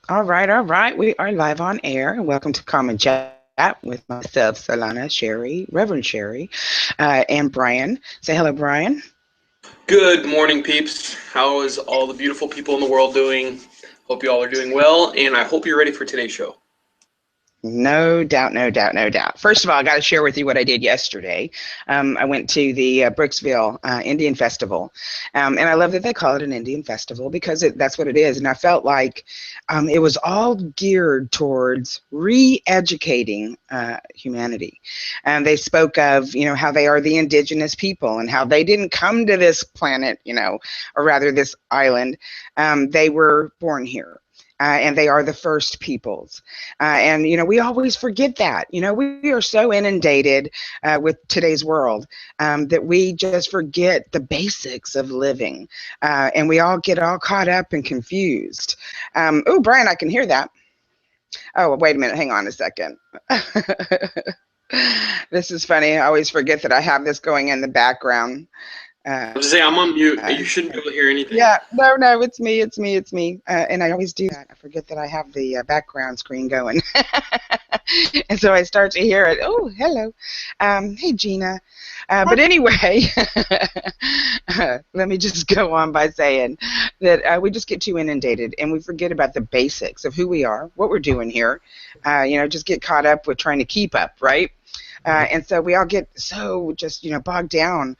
All right. We are live on air. Welcome to Common Chat with myself, Solana, Sheri, Reverend Sheri, and Bryan. Say hello, Bryan. Good morning, peeps. How is all the beautiful people in the world doing? Hope you all are doing well, and I hope you're ready for today's show. No doubt, no doubt, no doubt. First of all, I got to share with you what I did yesterday. I went to the Brooksville Indian Festival, and I love that they call it an Indian Festival because that's what it is. And I felt like it was all geared towards re-educating humanity. And they spoke of, how they are the indigenous people and how they didn't come to this planet, or rather this island. They were born here. And they are the first peoples. And, we always forget that. We are so inundated with today's world that we just forget the basics of living. And we all get all caught up and confused. Oh, Bryan, I can hear that. Oh, wait a minute. Hang on a second. This is funny. I always forget that I have this going in the background. I'm just saying I'm on mute. Uh, You shouldn't be able to hear anything. Yeah, no, no, it's me, it's me, it's me. And I always do that. I forget that I have the background screen going. And so I start to hear it. Oh, hello. Hey, Gina. But anyway, let me just go on by saying that we just get too inundated and we forget about the basics of who we are, what we're doing here. Just get caught up with trying to keep up, right? And so we all get so just, bogged down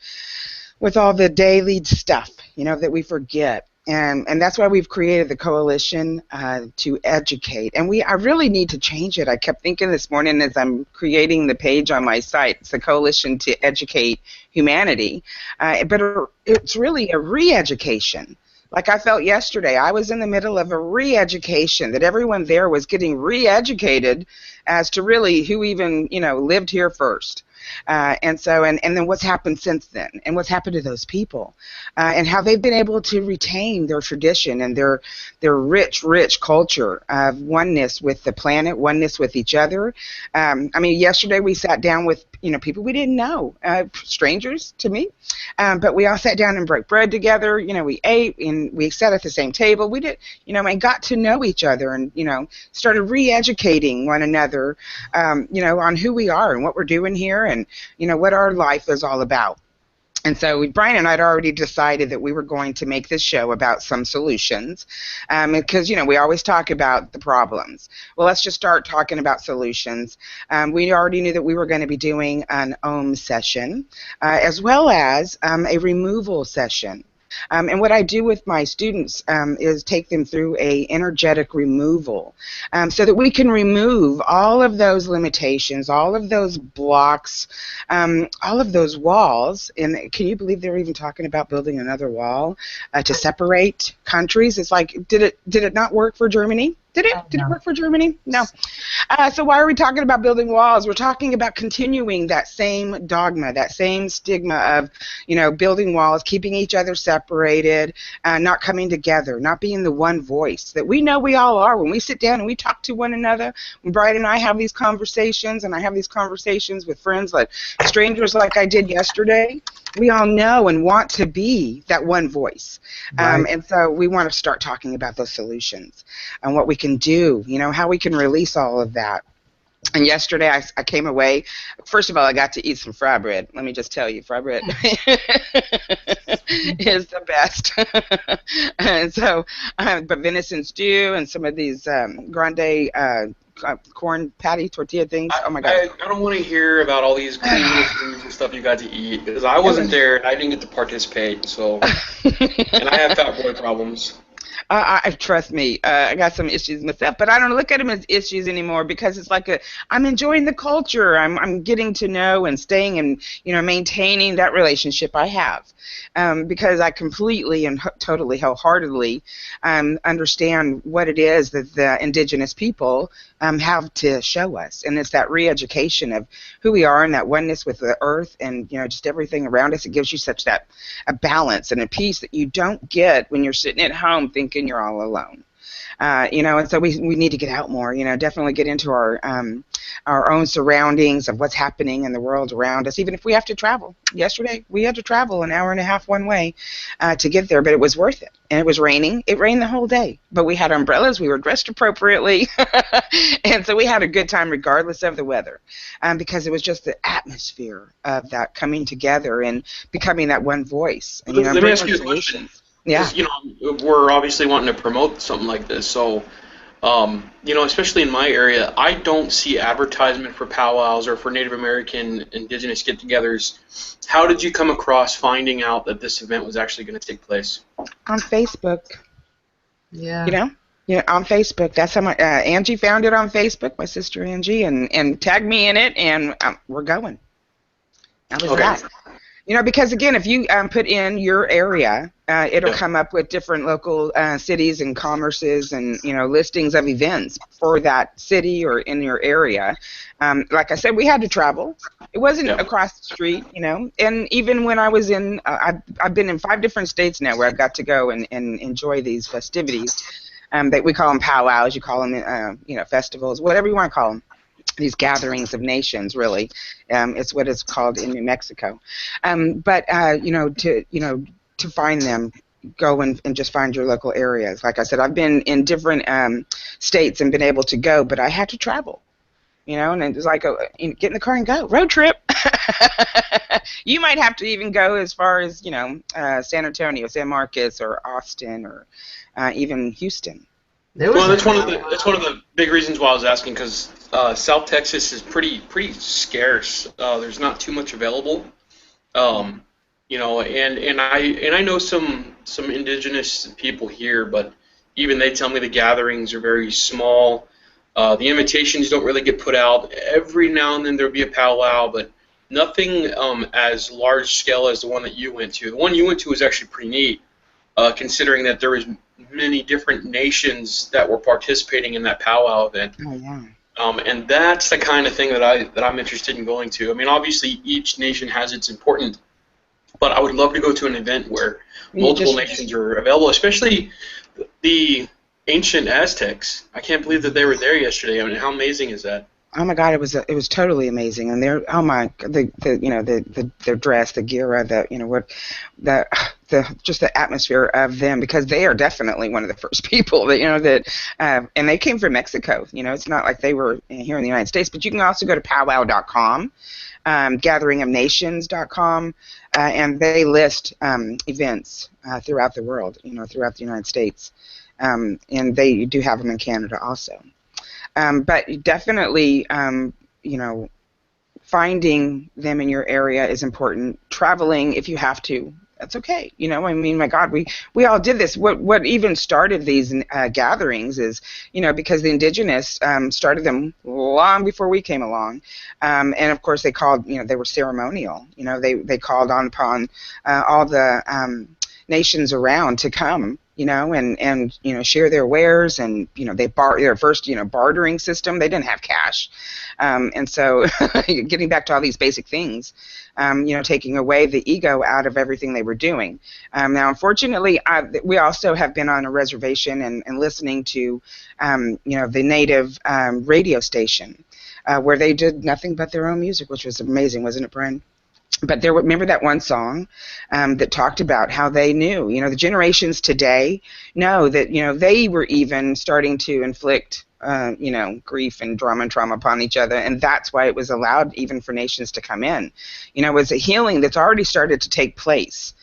with all the daily stuff, that we forget. And that's why we've created the coalition to educate. And I really need to change it. I kept thinking this morning as I'm creating the page on my site, it's the coalition to educate humanity. But it's really a re-education. Like I felt yesterday, I was in the middle of a re-education, that everyone there was getting re-educated as to really who even, lived here first. And then what's happened since then, and what's happened to those people, and how they've been able to retain their tradition and their rich culture of oneness with the planet, oneness with each other. Yesterday we sat down with people we didn't know, strangers to me, but we all sat down and broke bread together. We ate and we sat at the same table. We did, and got to know each other, and started re-educating one another, on who we are and what we're doing here, and what our life is all about. And so Bryan and I had already decided that we were going to make this show about some solutions, because, we always talk about the problems. Well, let's just start talking about solutions. We already knew that we were going to be doing an OM session, as well as a removal session. And what I do with my students is take them through a energetic removal, so that we can remove all of those limitations, all of those blocks, all of those walls. And can you believe they're even talking about building another wall to separate countries? It's like, did it not work for Germany? Did it work for Germany? No. So why are we talking about building walls? We're talking about continuing that same dogma, that same stigma of, building walls, keeping each other separated, not coming together, not being the one voice that we know we all are when we sit down and we talk to one another. When Bryan and I have these conversations, and I have these conversations with friends, like strangers like I did yesterday, we all know and want to be that one voice. Right. And so we want to start talking about those solutions and what we can do, how we can release all of that. And yesterday I came away, first of all, I got to eat some fry bread. Let me just tell you, fry bread is the best. And so, but venison stew and some of these grande corn patty tortilla things. Oh my God. I don't want to hear about all these crazy foods and stuff you got to eat, because I wasn't there and I didn't get to participate. So, and I have fat boy problems. Trust me, I got some issues myself, but I don't look at them as issues anymore, because it's like I'm enjoying the culture. I'm getting to know and staying and maintaining that relationship I have, because I completely and totally wholeheartedly understand what it is that the indigenous people have to show us, and it's that re-education of who we are and that oneness with the earth and just everything around us. It gives you such that a balance and a peace that you don't get when you're sitting at home thinking you're all alone. And so we need to get out more, definitely get into our our own surroundings, of what's happening in the world around us, even if we have to travel. Yesterday, we had to travel an hour and a half one way to get there, but it was worth it. And it was raining. It rained the whole day, but we had umbrellas. We were dressed appropriately, and so we had a good time regardless of the weather, because it was just the atmosphere of that coming together and becoming that one voice. And, Let me ask you a question. Yeah. We're obviously wanting to promote something like this, so especially in my area, I don't see advertisement for powwows or for Native American Indigenous get-togethers. How did you come across finding out that this event was actually going to take place? On Facebook. Yeah. On Facebook. That's how Angie found it on Facebook, my sister Angie, and tagged me in it, and we're going. That was that. Because again, if you put in your area, it'll come up with different local cities and commerces and, listings of events for that city or in your area. Like I said, we had to travel. It wasn't across the street, and even when I was in, I've been in 5 different states now where I've got to go and enjoy these festivities. That we call them powwows, you call them, festivals, whatever you want to call them. These gatherings of nations, really, it's what it's called in New Mexico. But to find them, go and just find your local areas. Like I said, I've been in different states and been able to go, but I had to travel. And it was like get in the car and go road trip. You might have to even go as far as San Antonio, San Marcos, or Austin, or even Houston. Well, that's one of the big reasons why I was asking, because South Texas is pretty scarce. There's not too much available, and I know some indigenous people here, but even they tell me the gatherings are very small. The invitations don't really get put out. Every now and then there'll be a powwow, but nothing as large scale as the one that you went to. The one you went to was actually pretty neat, considering that there was many different nations that were participating in that powwow event. Oh, yeah. And that's the kind of thing that I'm interested in going to. I mean, obviously each nation has its importance, but I would love to go to an event where multiple nations are available, especially the ancient Aztecs. I can't believe that they were there yesterday. I mean, how amazing is that? Oh my God, it was totally amazing, and their their dress, the gira, just the atmosphere of them, because they are definitely one of the first people that and they came from Mexico. It's not like they were here in the United States, but you can also go to powwow.com, gatheringofnations.com, and they list events throughout the world, throughout the United States, and they do have them in Canada also. But definitely, finding them in your area is important. Traveling, if you have to, that's okay. I mean, my God, we all did this. What even started these gatherings is, because the indigenous started them long before we came along, and of course they called, they were ceremonial. They called upon all the nations around to come. And share their wares, and their first bartering system. They didn't have cash, and so getting back to all these basic things, taking away the ego out of everything they were doing. Now, unfortunately, we also have been on a reservation and listening to the native radio station where they did nothing but their own music, which was amazing, wasn't it, Bryan? But remember that one song that talked about how they knew, the generations today know that, they were even starting to inflict, grief and drama and trauma upon each other. And that's why it was allowed even for nations to come in. It was a healing that's already started to take place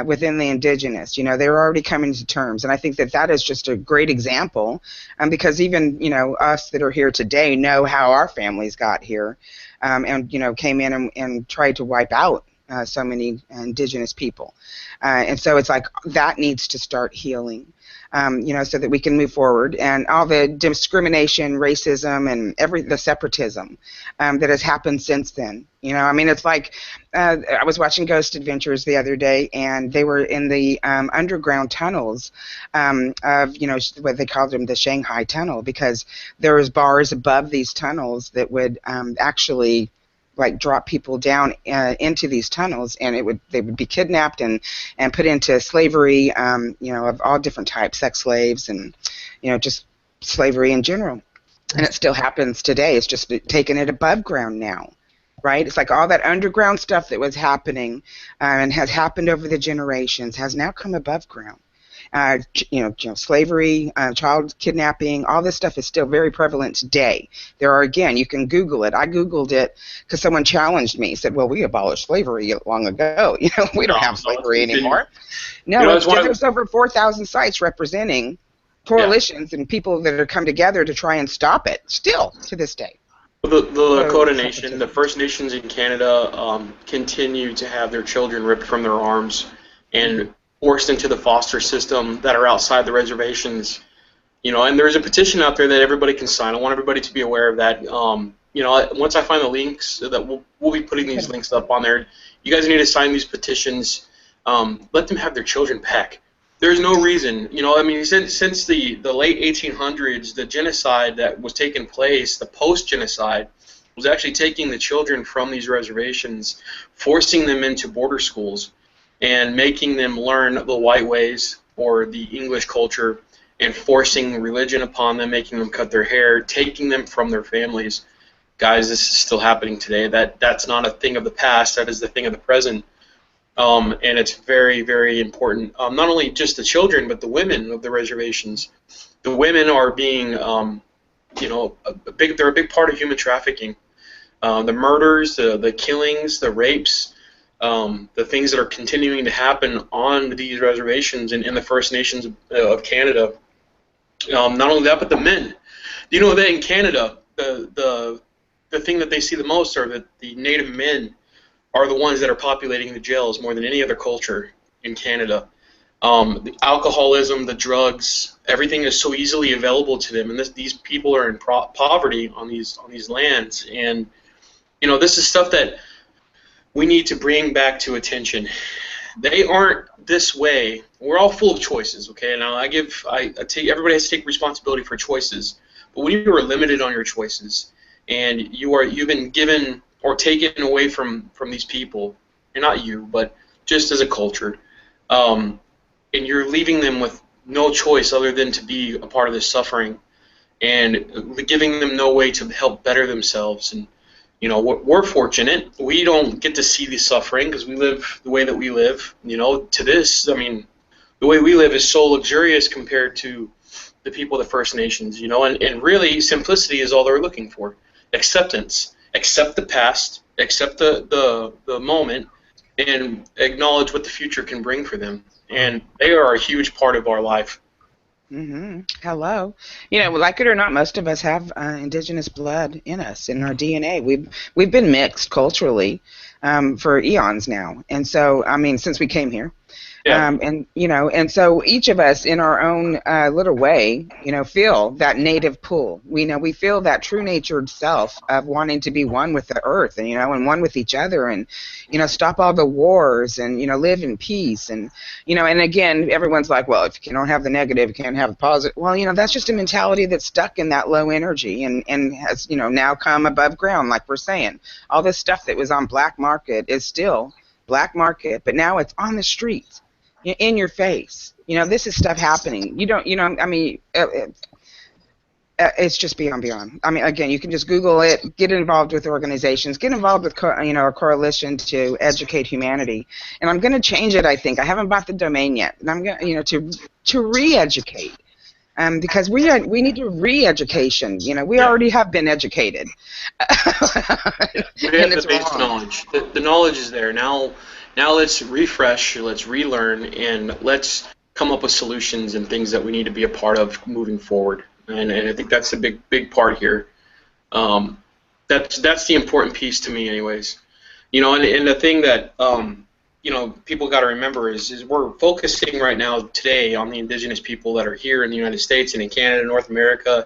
within the indigenous. They're already coming to terms. And I think that is just a great example, because even, us that are here today know how our families got here. And came in and tried to wipe out so many indigenous people, and so it's like that needs to start healing, so that we can move forward. And all the discrimination, racism, and the separatism that has happened since then. I mean, it's like I was watching Ghost Adventures the other day, and they were in the underground tunnels of, what they called them, the Shanghai Tunnel, because there was bars above these tunnels that would actually like drop people down into these tunnels, and they would be kidnapped and put into slavery, of all different types, sex slaves, and just slavery in general. And it still happens today. It's just taking it above ground now, right? It's like all that underground stuff that was happening and has happened over the generations has now come above ground. Slavery, child kidnapping, all this stuff is still very prevalent today. There are, again, you can Google it. I Googled it because someone challenged me, said, well, we abolished slavery long ago. We don't have slavery anymore. No, there's over 4,000 sites representing coalitions and people that are come together to try and stop it, still to this day. The Lakota Nation, the First Nations in Canada, continue to have their children ripped from their arms and forced into the foster system that are outside the reservations. And there's a petition out there that everybody can sign. I want everybody to be aware of that. Once I find the links, that we'll be putting these links up on there. You guys need to sign these petitions. Let them have their children back. There's no reason, since the late 1800s, the genocide that was taking place, the post-genocide, was actually taking the children from these reservations, forcing them into border schools, and making them learn the white ways or the English culture, and forcing religion upon them, making them cut their hair, taking them from their families. Guys, this is still happening today. That's not a thing of the past. That is the thing of the present. And it's very, very important. Not only just the children, but the women of the reservations. The women are being, they're a big part of human trafficking. The murders, the killings, the rapes, the things that are continuing to happen on these reservations in the First Nations of Canada. Not only that, but the men. Do you know that in Canada, the thing that they see the most are that the Native men are the ones that are populating the jails more than any other culture in Canada. The alcoholism, the drugs, everything is so easily available to them, and these people are in poverty on these lands. And this is stuff that we need to bring back to attention. They aren't this way. We're all full of choices, okay? Now I take everybody has to take responsibility for choices, but when you are limited on your choices and you've been given or taken away from these people, and not you, but just as a culture, and you're leaving them with no choice other than to be a part of this suffering, and giving them no way to help better themselves. And we're fortunate. We don't get to see the suffering because we live the way that we live. To this, the way we live is so luxurious compared to the people of the First Nations. And really, simplicity is all they're looking for. Acceptance. Accept the past, accept the moment, and acknowledge what the future can bring for them. And they are a huge part of our life. Hello. Like it or not, most of us have indigenous blood in us, in our DNA. We've been mixed culturally for eons now. And so, since we came here. Yeah. And so each of us in our own little way, feel that native pull. We feel that true natured self of wanting to be one with the earth and, and one with each other and, stop all the wars and, live in peace. And, and again, everyone's like, well, if you don't have the negative, you can't have the positive. Well, that's just a mentality that's stuck in that low energy and has, now come above ground, like we're saying. All this stuff that was on black market is still black market, but now it's on the streets. In your face. This is stuff happening. It's just beyond. Again, you can just Google it, get involved with organizations, get involved with, a coalition to educate humanity. And I'm going to change it, I think. I haven't bought the domain yet. And I'm going to re-educate. Because we need to re-education. We already have been educated. We have the base knowledge. The knowledge is there. Now let's refresh, let's relearn, and let's come up with solutions and things that we need to be a part of moving forward. And I think that's a big part here. That's the important piece to me, anyways. And the thing that people got to remember is we're focusing right now today on the indigenous people that are here in the United States and in Canada, North America,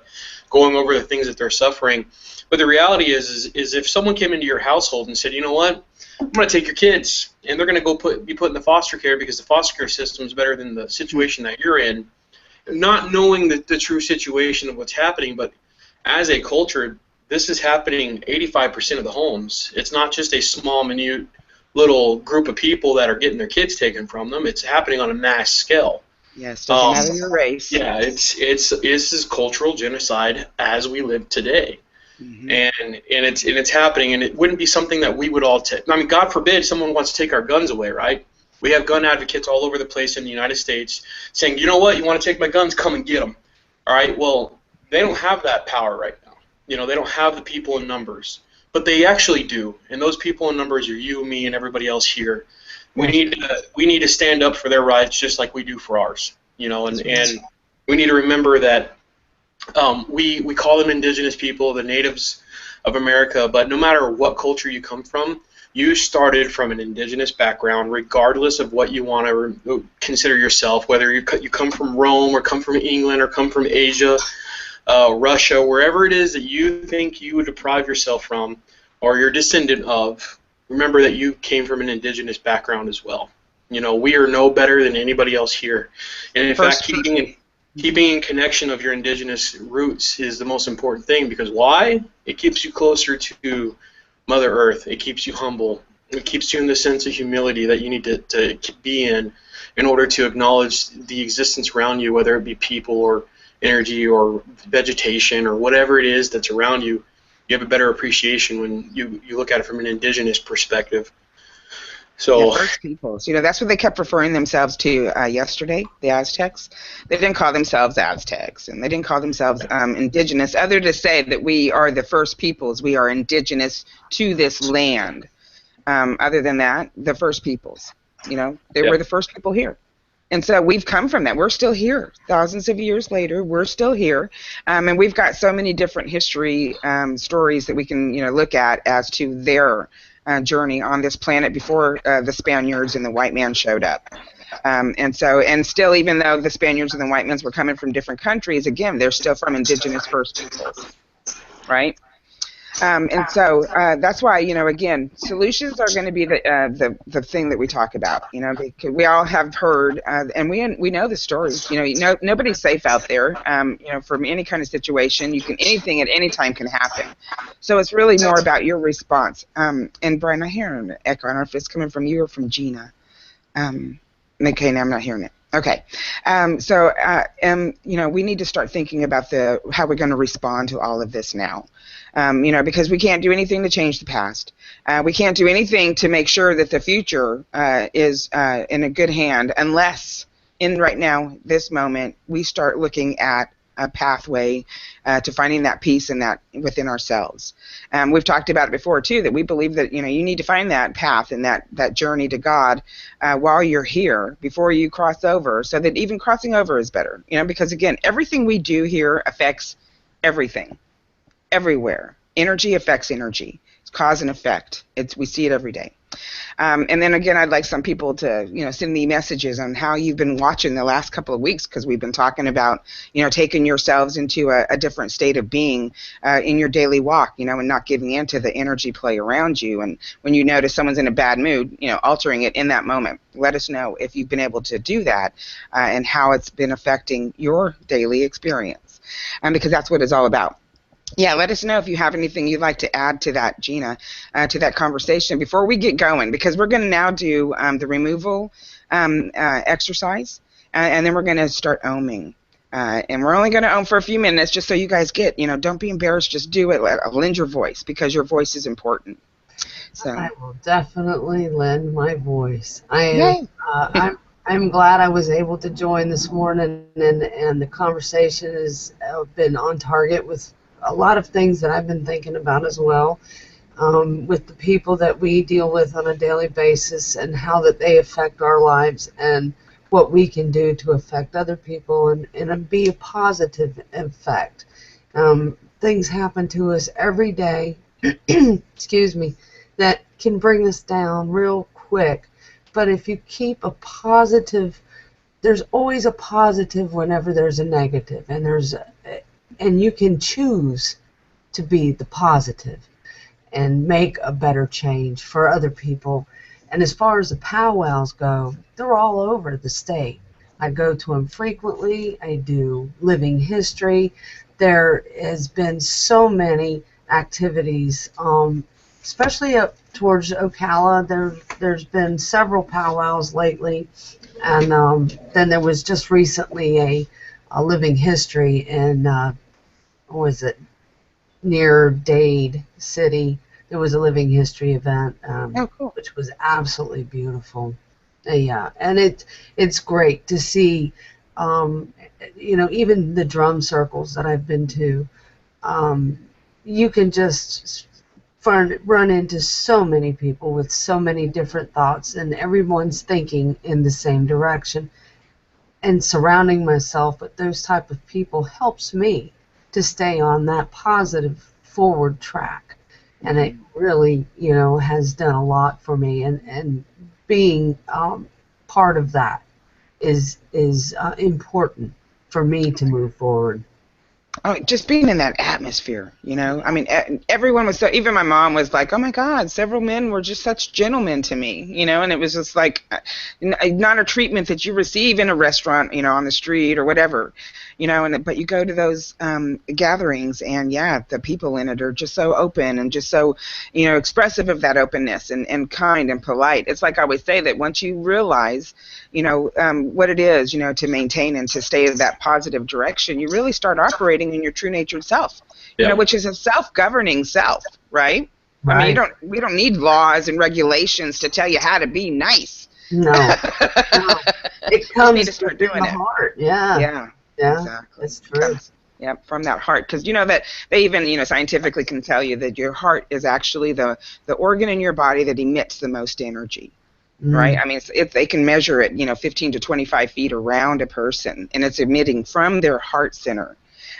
going over the things that they're suffering. But the reality is if someone came into your household and said, you know what, I'm going to take your kids, and they're going to be put in the foster care because the foster care system is better than the situation that you're in, not knowing the true situation of what's happening. But as a culture, this is happening 85% of the homes. It's not just a small, minute little group of people that are getting their kids taken from them. It's happening on a mass scale. Yes, doesn't matter your race. Yeah, this is cultural genocide as we live today. Mm-hmm. And it's happening, and it wouldn't be something that we would all take. I mean, God forbid someone wants to take our guns away, right? We have gun advocates all over the place in the United States saying, you know what, you want to take my guns, come and get them. All right, well, they don't have that power right now. They don't have the people in numbers, but they actually do, and those people in numbers are you, me, and everybody else here. We need to stand up for their rights just like we do for ours, and we need to remember that we call them indigenous people, the natives of America, but no matter what culture you come from, you started from an indigenous background, regardless of what you want to consider yourself, whether you come from Rome or come from England or come from Asia, Russia, wherever it is that you think you would deprive yourself from or you're descendant of, remember that you came from an indigenous background as well. We are no better than anybody else here. And in fact, keeping in connection of your indigenous roots is the most important thing, because why? It keeps you closer to Mother Earth. It keeps you humble. It keeps you in the sense of humility that you need to be in order to acknowledge the existence around you, whether it be people or energy or vegetation or whatever it is that's around you. You have a better appreciation when you look at it from an indigenous perspective. So, First peoples. That's what they kept referring themselves to yesterday, the Aztecs. They didn't call themselves Aztecs, and they didn't call themselves indigenous, other to say that we are the first peoples. We are indigenous to this land. Other than that, the first peoples. They were the first people here. And so we've come from that. We're still here. Thousands of years later, we're still here. And we've got so many different history stories that we can look at as to their journey on this planet before the Spaniards and the white man showed up. And still, even though the Spaniards and the white men were coming from different countries, again, they're still from indigenous first peoples, right? And so that's why, again, solutions are going to be the thing that we talk about, because we all have heard, and we know the stories, nobody's safe out there, from any kind of situation. Anything at any time can happen. So it's really more about your response. And Bryan, I hear an echo. I don't know if it's coming from you or from Gina. Okay, now I'm not hearing it. Okay, we need to start thinking about how we're going to respond to all of this now, because we can't do anything to change the past. We can't do anything to make sure that the future is in a good hand unless, right now, this moment, we start looking at a pathway to finding that peace and that within ourselves. We've talked about it before too, that we believe that you need to find that path and that journey to God while you're here before you cross over, so that even crossing over is better. Because again, everything we do here affects everything, everywhere. Energy affects energy. It's cause and effect. We see it every day. And then again, I'd like some people to, send me messages on how you've been watching the last couple of weeks, because we've been talking about, taking yourselves into a different state of being in your daily walk, and not giving in to the energy play around you. And when you notice someone's in a bad mood, altering it in that moment. Let us know if you've been able to do that and how it's been affecting your daily experience, because that's what it's all about. Yeah, let us know if you have anything you'd like to add to that, Gina, to that conversation before we get going, because we're going to now do the removal exercise, and then we're going to start OMing. And we're only going to OM for a few minutes, just so you guys get, don't be embarrassed, just do it. Lend your voice, because your voice is important. So I will definitely lend my voice. I'm glad I was able to join this morning, and the conversation has been on target with a lot of things that I've been thinking about as well, with the people that we deal with on a daily basis and how that they affect our lives and what we can do to affect other people and be a positive effect. Things happen to us every day, excuse me, that can bring us down real quick. But if you keep a positive, there's always a positive whenever there's a negative, and you can choose to be the positive and make a better change for other people. And as far as the powwows go, they're all over the state. I go to them frequently. I do living history. There has been so many activities especially up towards Ocala. There's been several powwows lately, and then there was just recently a living history in what was it, near Dade City. There was a living history event, Oh, cool. which was absolutely beautiful. Yeah, and it's great to see, even the drum circles that I've been to. You can just run into so many people with so many different thoughts, and everyone's thinking in the same direction. And surrounding myself with those type of people helps me to stay on that positive forward track. And it really, has done a lot for me. And being part of that is important for me to move forward. Oh, just being in that atmosphere, I mean, everyone was so, even my mom was like, oh my God, several men were just such gentlemen to me, and it was just like not a treatment that you receive in a restaurant, on the street or whatever, but you go to those gatherings, and yeah, the people in it are just so open and just so, expressive of that openness and kind and polite. It's like I always say that once you realize, what it is, to maintain and to stay in that positive direction, you really start operating in your true natured self, which is a self-governing self, right? I mean, we don't need laws and regulations to tell you how to be nice. No, it comes need to start doing from the heart. Yeah, exactly. That's true. Yep, from that heart, because that they even scientifically can tell you that your heart is actually the organ in your body that emits the most energy. Right? I mean, they can measure it, 15 to 25 feet around a person, and it's emitting from their heart center.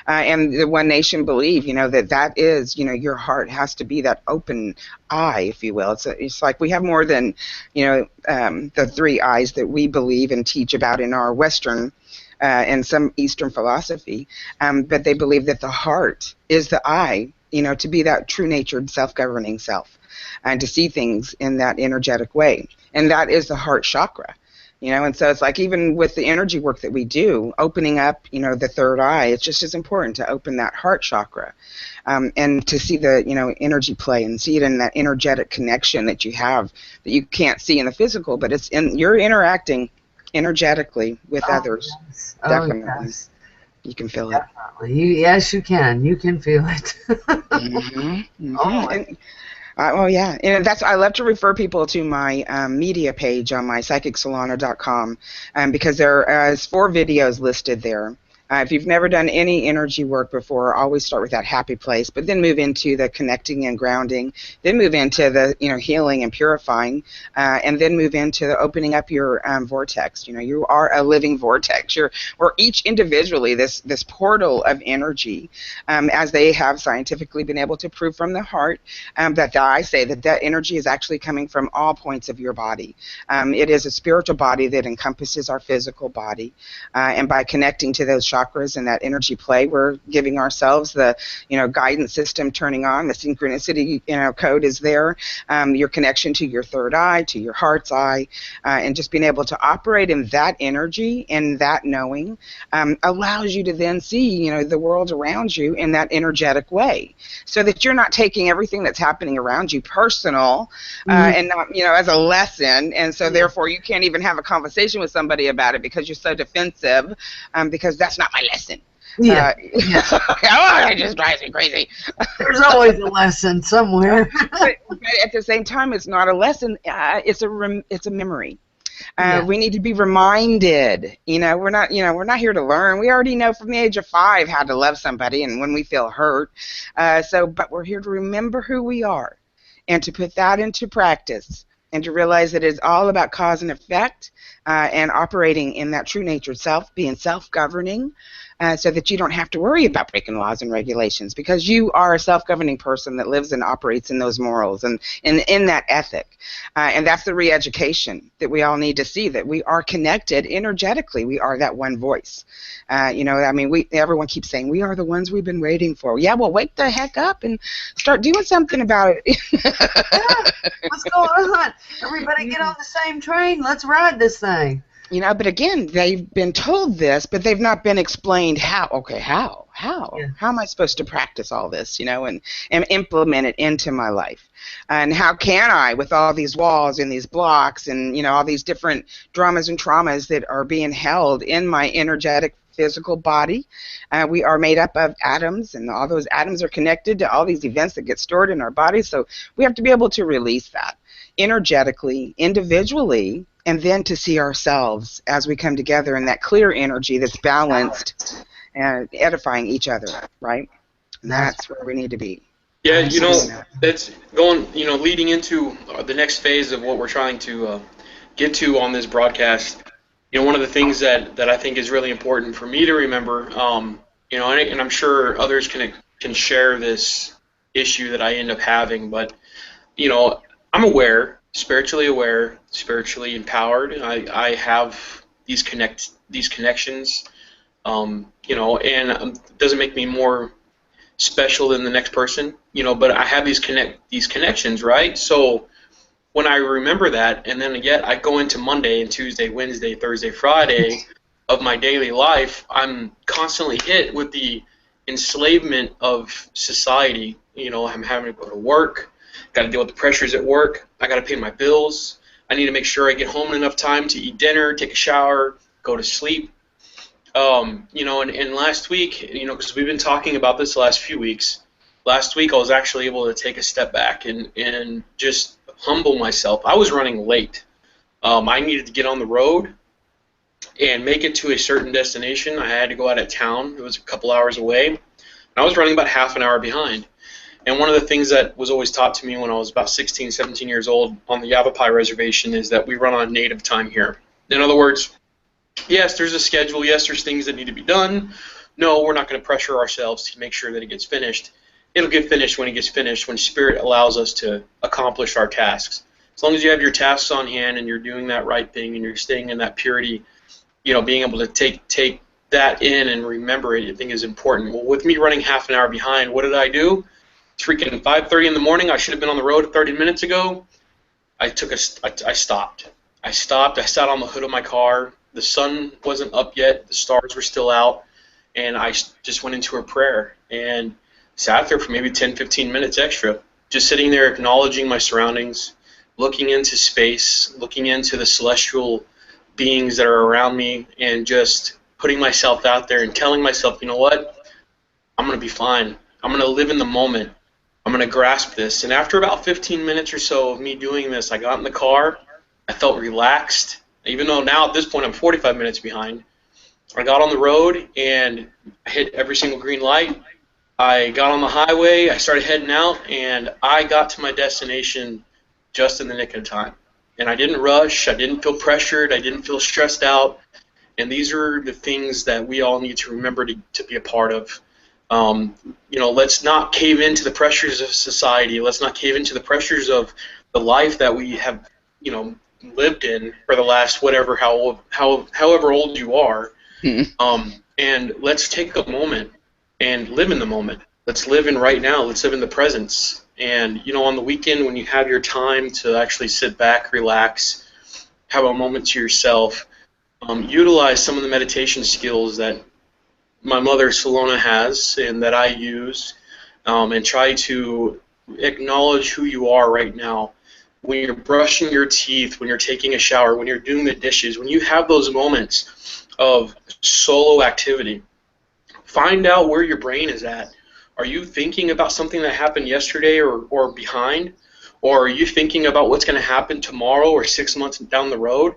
And the One Nation believe, that is, your heart has to be that open eye, if you will. It's like we have more than, the three eyes that we believe and teach about in our Western and some Eastern philosophy. But they believe that the heart is the eye, to be that true-natured, self-governing self, and to see things in that energetic way. And that is the heart chakra, and so it's like even with the energy work that we do, opening up, the third eye, it's just as important to open that heart chakra and to see the, energy play and see it in that energetic connection that you have that you can't see in the physical, but you're interacting energetically with others. Yes. Definitely. Yes. You can feel it. Definitely. Yes, you can. You can feel it. Well, yeah, and I love to refer people to my media page on my psychicsolana.com because there is 4 videos listed there. If you've never done any energy work before, always start with that happy place, but then move into the connecting and grounding, then move into the healing and purifying, and then move into the opening up your vortex. You are a living vortex. We're each individually this portal of energy, as they have scientifically been able to prove from the heart. That I say that energy is actually coming from all points of your body. It is a spiritual body that encompasses our physical body, and by connecting to those chakras and that energy play, we're giving ourselves the guidance system turning on. The synchronicity code is there. Your connection to your third eye, to your heart's eye, and just being able to operate in that energy and that knowing allows you to then see the world around you in that energetic way, so that you're not taking everything that's happening around you personal and not as a lesson, and so therefore you can't even have a conversation with somebody about it because you're so defensive, because that's not my lesson. It just drives me crazy. There's always a lesson somewhere. but at the same time, it's not a lesson. It's a memory. We need to be reminded. We're not here to learn. We already know from the age of 5 how to love somebody and when we feel hurt. But we're here to remember who we are and to put that into practice and to realize that it's all about cause and effect. And operating in that true nature self, being self-governing, so that you don't have to worry about breaking laws and regulations, because you are a self-governing person that lives and operates in those morals and in that ethic. And that's the re-education that we all need to see, that we are connected energetically. We are that one voice. Everyone keeps saying, we are the ones we've been waiting for. Yeah, well, wake the heck up and start doing something about it. What's going on? Everybody get on the same train. Let's ride this thing. You know, but again, they've been told this, but they've not been explained how. Okay, how? Yeah. How am I supposed to practice all this, you know, and implement it into my life? And how can I, with all these walls and these blocks and, you know, all these different dramas and traumas that are being held in my energetic physical body? We are made up of atoms, and all those atoms are connected to all these events that get stored in our bodies. So we have to be able to release that energetically, individually, and then to see ourselves as we come together in that clear energy that's balanced and edifying each other, right? And that's where we need to be. Yeah, you know, that's going, you know, leading into the next phase of what we're trying to get to on this broadcast. You know, one of the things that I think is really important for me to remember, you know, and I'm sure others can share this issue that I end up having, but you know, I'm aware, spiritually empowered. I have these connections, you know, and it doesn't make me more special than the next person, you know, but I have these connections, right? So when I remember that, and then yet I go into Monday and Tuesday, Wednesday, Thursday, Friday of my daily life, I'm constantly hit with the enslavement of society. You know, I'm having to go to work, got to deal with the pressures at work, I got to pay my bills, I need to make sure I get home in enough time to eat dinner, take a shower, go to sleep. You know, and last week, you know, because we've been talking about this the last few weeks, last week I was actually able to take a step back and just humble myself. I was running late. I needed to get on the road and make it to a certain destination. I had to go out of town. It was a couple hours away. And I was running about half an hour behind. And one of the things that was always taught to me when I was about 16, 17 years old on the Yavapai Reservation is that we run on native time here. In other words, yes, there's a schedule. Yes, there's things that need to be done. No, we're not going to pressure ourselves to make sure that it gets finished. It'll get finished when it gets finished, when Spirit allows us to accomplish our tasks. As long as you have your tasks on hand and you're doing that right thing and you're staying in that purity, you know, being able to take that in and remember it, I think is important. Well, with me running half an hour behind, what did I do? It's freaking 5:30 in the morning. I should have been on the road 30 minutes ago. I stopped. I stopped. I sat on the hood of my car. The sun wasn't up yet. The stars were still out. And I just went into a prayer and sat there for maybe 10, 15 minutes extra, just sitting there acknowledging my surroundings, looking into space, looking into the celestial beings that are around me, and just putting myself out there and telling myself, you know what, I'm going to be fine. I'm going to live in the moment. I'm going to grasp this. And after about 15 minutes or so of me doing this, I got in the car. I felt relaxed. Even though now at this point I'm 45 minutes behind, I got on the road and I hit every single green light. I got on the highway, I started heading out, and I got to my destination just in the nick of time. And I didn't rush, I didn't feel pressured, I didn't feel stressed out. And these are the things that we all need to remember to be a part of. You know, let's not cave into the pressures of society. Let's not cave into the pressures of the life that we have, you know, lived in for the last however old you are. And let's take a moment and live in the moment. Let's live in right now. Let's live in the presence. And, you know, on the weekend when you have your time to actually sit back, relax, have a moment to yourself, utilize some of the meditation skills that my mother Salona has and that I use, and try to acknowledge who you are right now. When you're brushing your teeth, when you're taking a shower, when you're doing the dishes, when you have those moments of solo activity, find out where your brain is at. Are you thinking about something that happened yesterday or behind? Or are you thinking about what's going to happen tomorrow or 6 months down the road?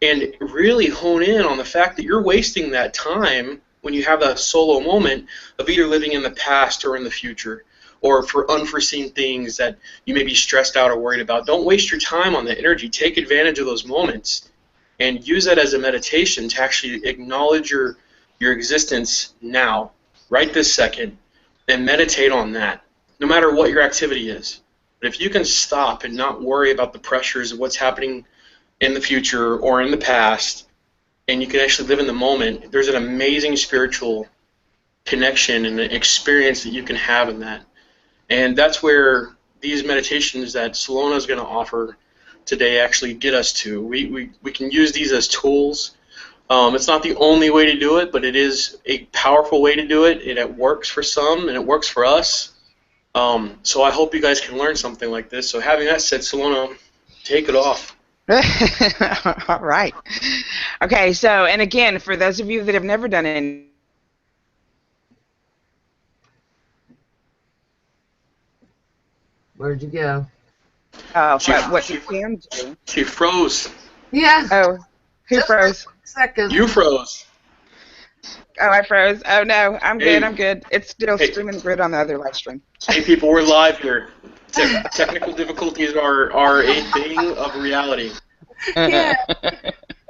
And really hone in on the fact that you're wasting that time when you have that solo moment of either living in the past or in the future, or for unforeseen things that you may be stressed out or worried about. Don't waste your time on that energy. Take advantage of those moments and use that as a meditation to actually acknowledge your existence now, right this second, and meditate on that, no matter what your activity is. But if you can stop and not worry about the pressures of what's happening in the future or in the past, and you can actually live in the moment, there's an amazing spiritual connection and experience that you can have in that. And that's where these meditations that Salona is going to offer today actually get us to. We can use these as tools. It's not the only way to do it, but it is a powerful way to do it, and it works for some, and it works for us. So I hope you guys can learn something like this. So having that said, Solona, take it off. All right. Okay, so, and again, for those of you that have never done it, Where'd you go? what you can do. She froze. Yeah. Oh, who froze? Second. You froze. Oh, I froze. Oh, no, I'm good, Hey. I'm good. It's still streaming good on the other live stream. Hey, people, we're live here. Technical difficulties are a thing of reality. Yeah.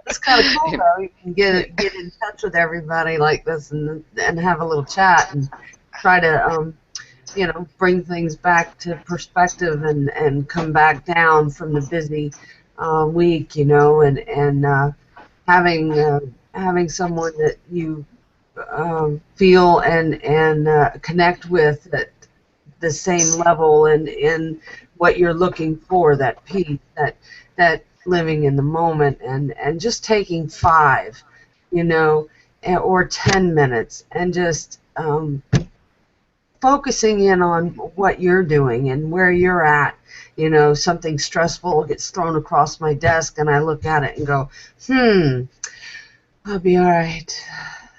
It's kind of cool, though. You can get in touch with everybody like this and have a little chat and try to, bring things back to perspective and come back down from the busy week, and having someone that you feel and connect with at the same level and in what you're looking for, that peace, that living in the moment, and just taking 5, or 10 minutes and just focusing in on what you're doing and where you're at. Something stressful gets thrown across my desk and I look at it and go, I'll be all right.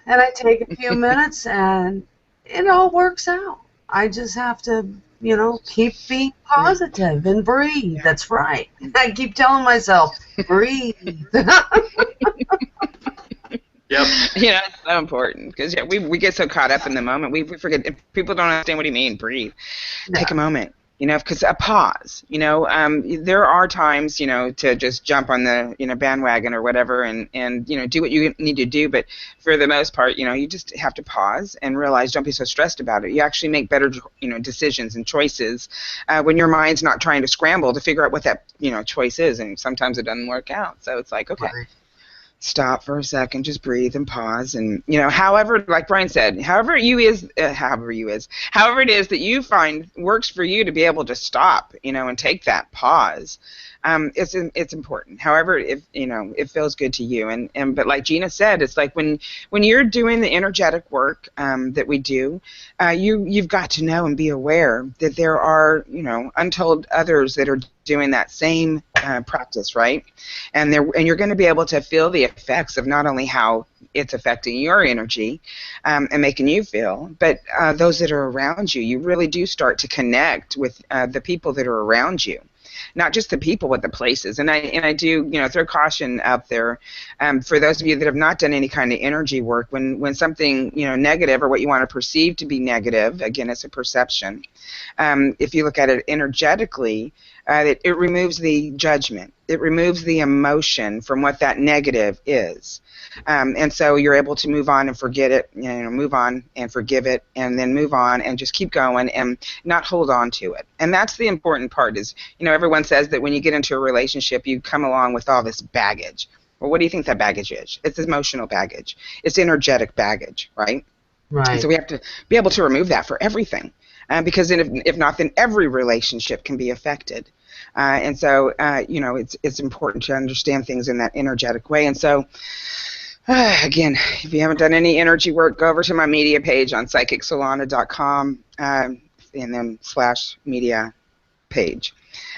And I take a few minutes and it all works out. I just have to, keep being positive and breathe. That's right. I keep telling myself, breathe. Yep. It's so important because we get so caught up in the moment. We forget. If people don't understand what do you mean, breathe. Yeah. Take a moment. Because a pause. There are times, to just jump on the, bandwagon or whatever, and do what you need to do. But for the most part, you just have to pause and realize, don't be so stressed about it. You actually make better, decisions and choices when your mind's not trying to scramble to figure out what that, choice is. And sometimes it doesn't work out. So it's like, okay. Right. Stop for a second, just breathe and pause, and however, like Bryan said, however it is that you find works for you to be able to stop, and take that pause. It's important. However, if it feels good to you, and but like Gina said, it's like when you're doing the energetic work that we do, you've got to know and be aware that there are untold others that are doing that same practice, right? And you're going to be able to feel the effects of not only how it's affecting your energy and making you feel, but those that are around you. You really do start to connect with the people that are around you. Not just the people, but the places. And I do, throw caution out there for those of you that have not done any kind of energy work. When something, negative or what you want to perceive to be negative, again, it's a perception. If you look at it energetically, it removes the judgment. It removes the emotion from what that negative is. And so you're able to move on and forget it, move on and forgive it, and then move on and just keep going and not hold on to it. And that's the important part is, everyone says that when you get into a relationship, you come along with all this baggage. Well, what do you think that baggage is? It's emotional baggage. It's energetic baggage, right? Right. And so we have to be able to remove that for everything. Because if not, then every relationship can be affected. And so, it's important to understand things in that energetic way. And so, again, if you haven't done any energy work, go over to my media page on psychicsolana.com and then /media page.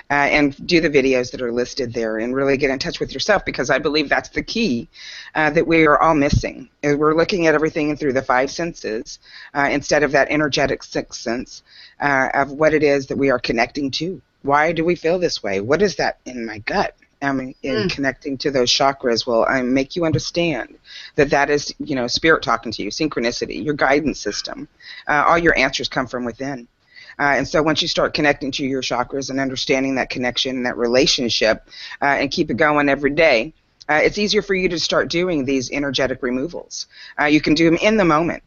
And do the videos that are listed there and really get in touch with yourself, because I believe that's the key that we are all missing. We're looking at everything through the 5 senses instead of that energetic 6th sense of what it is that we are connecting to. Why do we feel this way? What is that in my gut? In connecting to those chakras will make you understand that is, spirit talking to you, synchronicity, your guidance system. All your answers come from within. And so once you start connecting to your chakras and understanding that connection and that relationship and keep it going every day, it's easier for you to start doing these energetic removals. You can do them in the moment.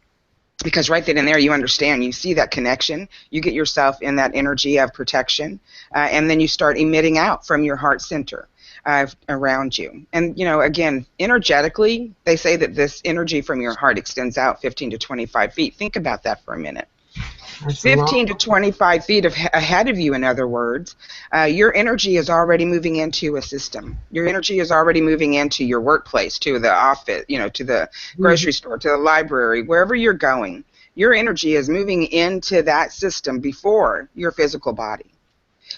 Because right then and there you understand, you see that connection, you get yourself in that energy of protection, and then you start emitting out from your heart center around you. And, again, energetically, they say that this energy from your heart extends out 15 to 25 feet. Think about that for a minute. That's a lot. 15 to 25 feet ahead of you, in other words, your energy is already moving into a system. Your energy is already moving into your workplace, to the office, to the grocery store, to the library, wherever you're going. Your energy is moving into that system before your physical body.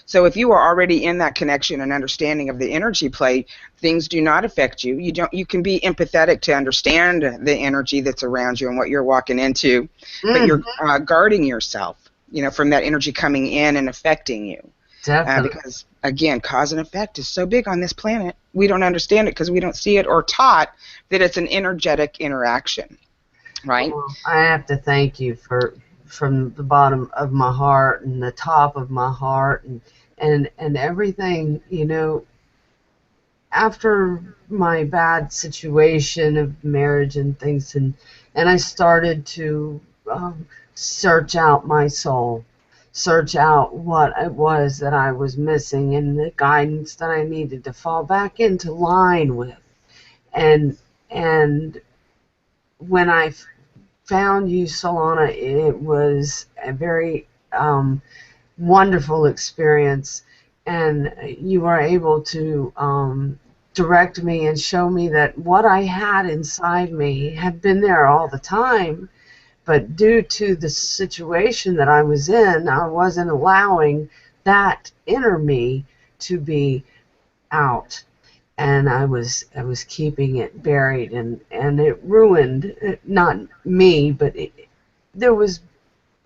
So if you are already in that connection and understanding of the energy play, things do not affect you. You can be empathetic to understand the energy that's around you and what you're walking into, but you're guarding yourself, from that energy coming in and affecting you. Definitely. Because again, cause and effect is so big on this planet. We don't understand it because we don't see it or taught that it's an energetic interaction, right? Well, I have to thank you from the bottom of my heart and the top of my heart and everything, after my bad situation of marriage and things, and I started to search out my soul, search out what it was that I was missing and the guidance that I needed to fall back into line with. And when I found you, Solana, it was a very wonderful experience, and you were able to direct me and show me that what I had inside me had been there all the time, but due to the situation that I was in, I wasn't allowing that inner me to be out, and I was keeping it buried, and it ruined not me, but there was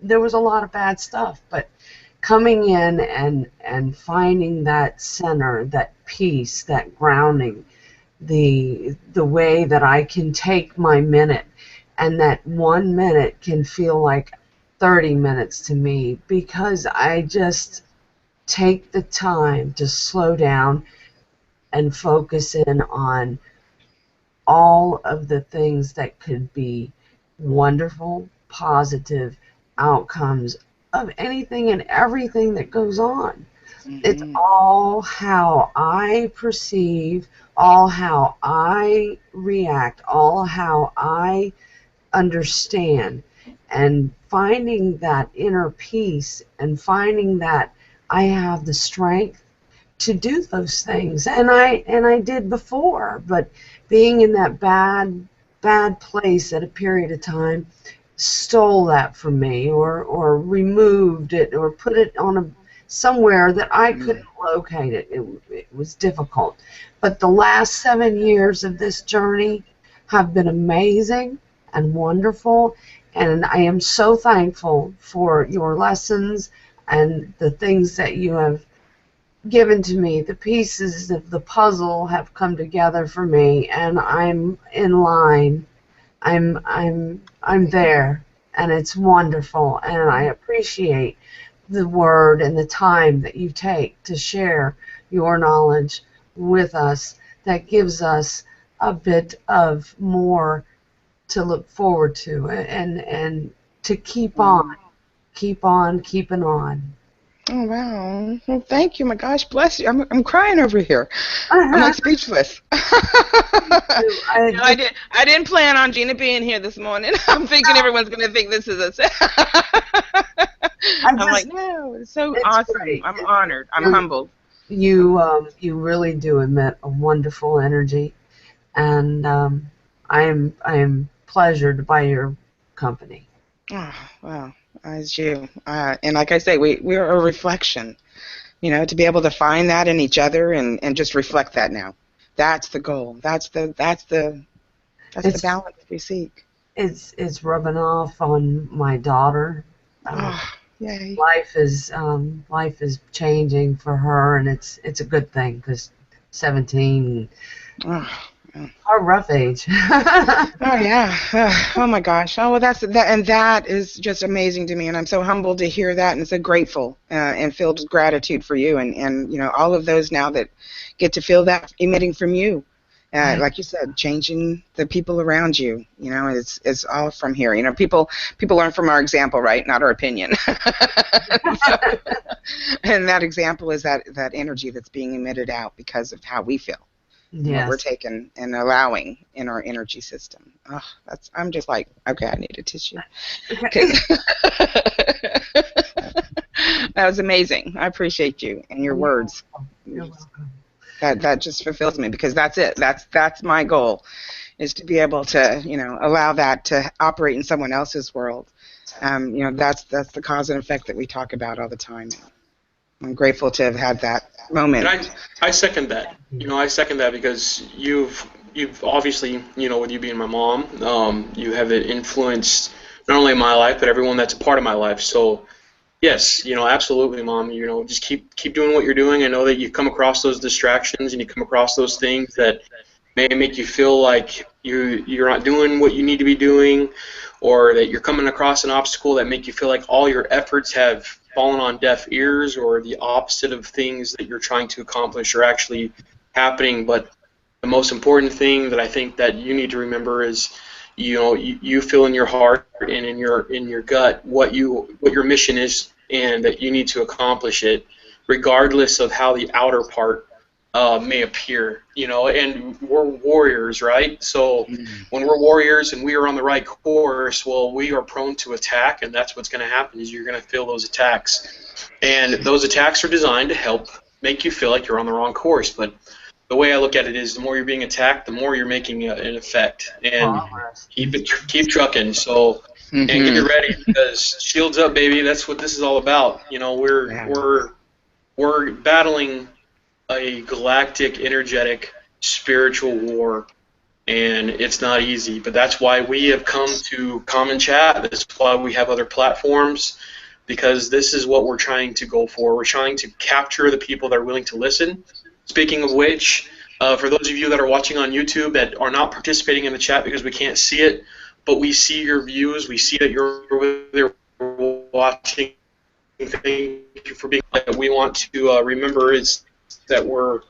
a lot of bad stuff. But coming in and finding that center, that peace, that grounding, the way that I can take my minute, and that 1 minute can feel like 30 minutes to me, because I just take the time to slow down and focus in on all of the things that could be wonderful, positive outcomes of anything and everything that goes on. It's all how I perceive, all how I react, all how I understand, and finding that inner peace and finding that I have the strength to do those things. And I did before, but being in that bad place at a period of time stole that from me, or removed it, or put it on somewhere that I couldn't locate it. It was difficult. But the last 7 years of this journey have been amazing and wonderful, and I am so thankful for your lessons and the things that you have given to me. The pieces of the puzzle have come together for me, and I'm in line. I'm there, and it's wonderful, and I appreciate the word and the time that you take to share your knowledge with us. That gives us a bit of more to look forward to, and to keep on keeping on. Oh, wow. Well, thank you. My gosh, bless you. I'm crying over here. I'm like speechless. I didn't plan on Gina being here this morning. I'm thinking everyone's going to think this is a... I'm like, no, it's so awesome. Great. I'm honored. I'm humbled. You really do emit a wonderful energy, and I am pleasured by your company. Oh, wow. As you. And like I say, we are a reflection, to be able to find that in each other and just reflect that now. That's the goal. That's the balance we seek. It's rubbing off on my daughter. Yay. Life is changing for her, and it's a good thing, because 17, a rough age. Oh yeah. Oh my gosh. Oh well, that is just amazing to me, and I'm so humbled to hear that, and so grateful and filled with gratitude for you, and all of those now that get to feel that emitting from you. Like you said, changing the people around you. It's all from here. People learn from our example, right? Not our opinion. And that example is that energy that's being emitted out because of how we feel. Yes. What we're taking and allowing in our energy system. I'm just like, okay, I need a tissue. Okay. That was amazing. I appreciate you and your words. You're welcome. That just fulfills me, because that's it. That's my goal, is to be able to, allow that to operate in someone else's world. That's the cause and effect that we talk about all the time. I'm grateful to have had that moment. And I second that. I second that, because you've obviously, with you being my mom, you have influenced not only my life but everyone that's a part of my life. So yes, absolutely, Mom. Just keep doing what you're doing. I know that you come across those distractions and you come across those things that may make you feel like you're not doing what you need to be doing, or that you're coming across an obstacle that make you feel like all your efforts have fallen on deaf ears, or the opposite of things that you're trying to accomplish are actually happening. But the most important thing that I think that you need to remember is, you feel in your heart and in your gut what your mission is, and that you need to accomplish it regardless of how the outer part may appear. And we're warriors, right? So when we're warriors and we are on the right course, well, we are prone to attack, and that's what's going to happen, is you're going to feel those attacks. And those attacks are designed to help make you feel like you're on the wrong course. But the way I look at it is, the more you're being attacked, the more you're making an effect. And keep trucking. So, and get ready, because shields up, baby. That's what this is all about. We're battling a galactic, energetic, spiritual war, and it's not easy. But that's why we have come to Common Chat. That's why we have other platforms, because this is what we're trying to go for. We're trying to capture the people that are willing to listen. Speaking of which, for those of you that are watching on YouTube that are not participating in the chat because we can't see it, but we see your views, we see that you're there watching. Thank you for being. We want to remember is that we're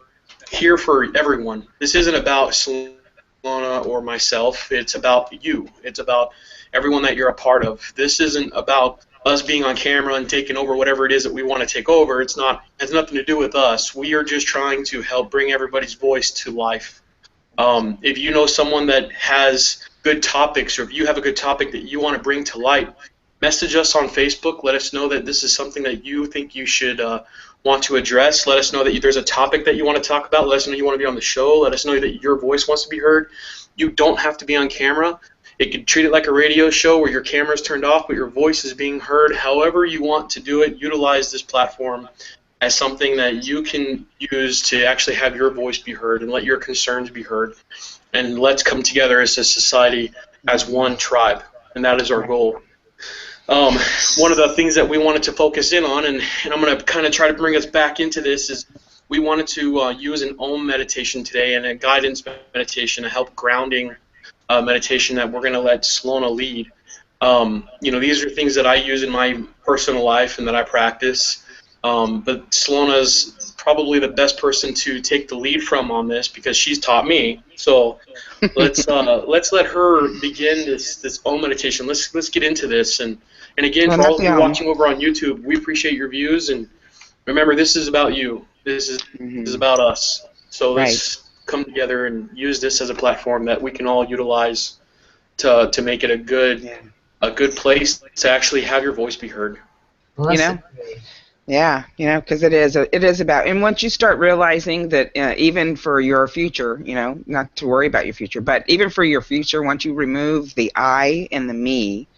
here for everyone. This isn't about Salona or myself. It's about you. It's about everyone that you're a part of. This isn't about us being on camera and taking over whatever it is that we want to take over. Has nothing to do with us. We are just trying to help bring everybody's voice to life. If you know someone that has good topics, or if you have a good topic that you want to bring to light, message us on Facebook. Let us know that this is something that you think you should want to address. Let us know that there's a topic that you want to talk about. Let us know you want to be on the show. Let us know that your voice wants to be heard. You don't have to be on camera. It could treat it like a radio show where your camera's turned off but your voice is being heard. However you want to do it, utilize this platform as something that you can use to actually have your voice be heard and let your concerns be heard. And let's come together as a society, as one tribe, and that is our goal. One of the things that we wanted to focus in on, and I'm going to kind of try to bring us back into this, is we wanted to use an OM meditation today, and a guidance meditation, a help grounding meditation that we're going to let Salona lead. These are things that I use in my personal life and that I practice, but Salona's probably the best person to take the lead from on this, because she's taught me. So let's let her begin this OM meditation. Let's get into this, and again, for all of you watching over on YouTube, we appreciate your views, and remember, this is about you. This is about us. So let's come together and use this as a platform that we can all utilize to make it a good place to actually have your voice be heard. Yeah, because it is about, and once you start realizing that even for your future, not to worry about your future, but even for your future, once you remove the I and the me,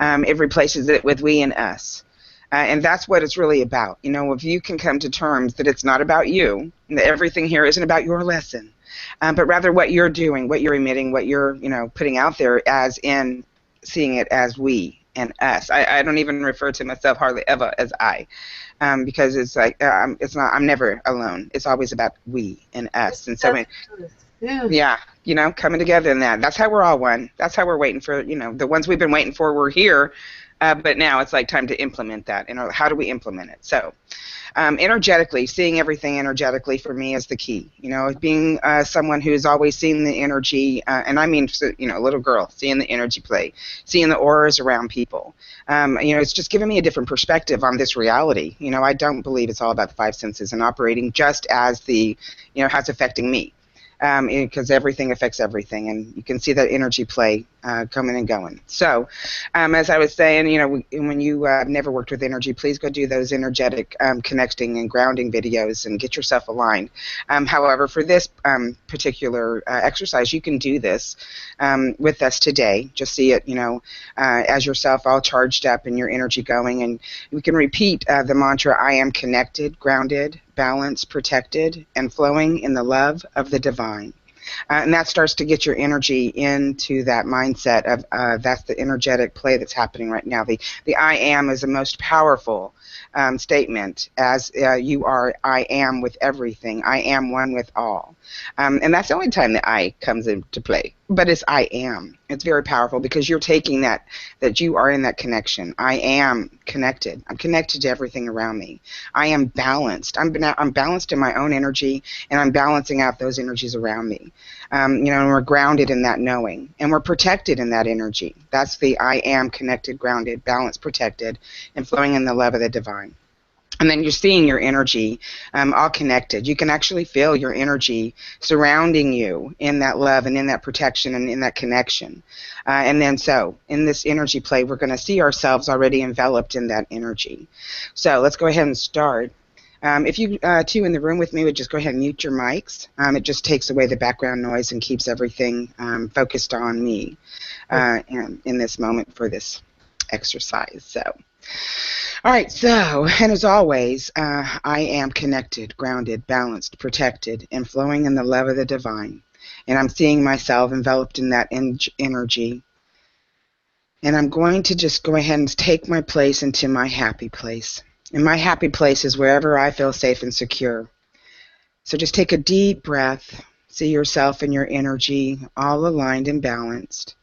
it replaces it with we and us. And that's what it's really about. If you can come to terms that it's not about you, and that everything here isn't about your lesson, but rather what you're doing, what you're emitting, what you're, putting out there, as in seeing it as we and us. I don't even refer to myself hardly ever as I, because it's like, I'm never alone. It's always about we and us. And so, coming together in that. That's how we're all one. That's how we're waiting for, the ones we've been waiting for were here. But now it's like time to implement that. And how do we implement it? So energetically, seeing everything energetically for me is the key. Being someone who's always seen the energy, and I mean, a little girl, seeing the energy play, seeing the auras around people. It's just given me a different perspective on this reality. I don't believe it's all about the five senses and operating just as how it's affecting me. Because everything affects everything, and you can see that energy play coming and going. So, as I was saying, you know, when you have never worked with energy, please go do those energetic connecting and grounding videos and get yourself aligned. However, for this particular exercise, you can do this with us today. Just see it, you know, as yourself all charged up and your energy going. And we can repeat the mantra, I am connected, grounded, balanced, protected, and flowing in the love of the divine. And that starts to get your energy into that mindset of that's the energetic play that's happening right now. The I am is the most powerful statement, as you are I am with everything. I am one with all. And that's the only time the I comes into play. But it's I am. It's very powerful because you're taking that you are in that connection. I am connected. I'm connected to everything around me. I am balanced. I'm balanced in my own energy, and I'm balancing out those energies around me. You know, and we're grounded in that knowing, and we're protected in that energy. That's the I am connected, grounded, balanced, protected, and flowing in the love of the divine. And then you're seeing your energy all connected. You can actually feel your energy surrounding you in that love and in that protection and in that connection. And then so in this energy play, we're going to see ourselves already enveloped in that energy. So let's go ahead and start. If you two in the room with me would just go ahead and mute your mics. It just takes away the background noise and keeps everything focused on me in this moment for this exercise. So. All right, so, and as always, I am connected, grounded, balanced, protected, and flowing in the love of the divine. And I'm seeing myself enveloped in that energy. And I'm going to just go ahead and take my place into my happy place. And my happy place is wherever I feel safe and secure. So just take a deep breath, see yourself and your energy all aligned and balanced.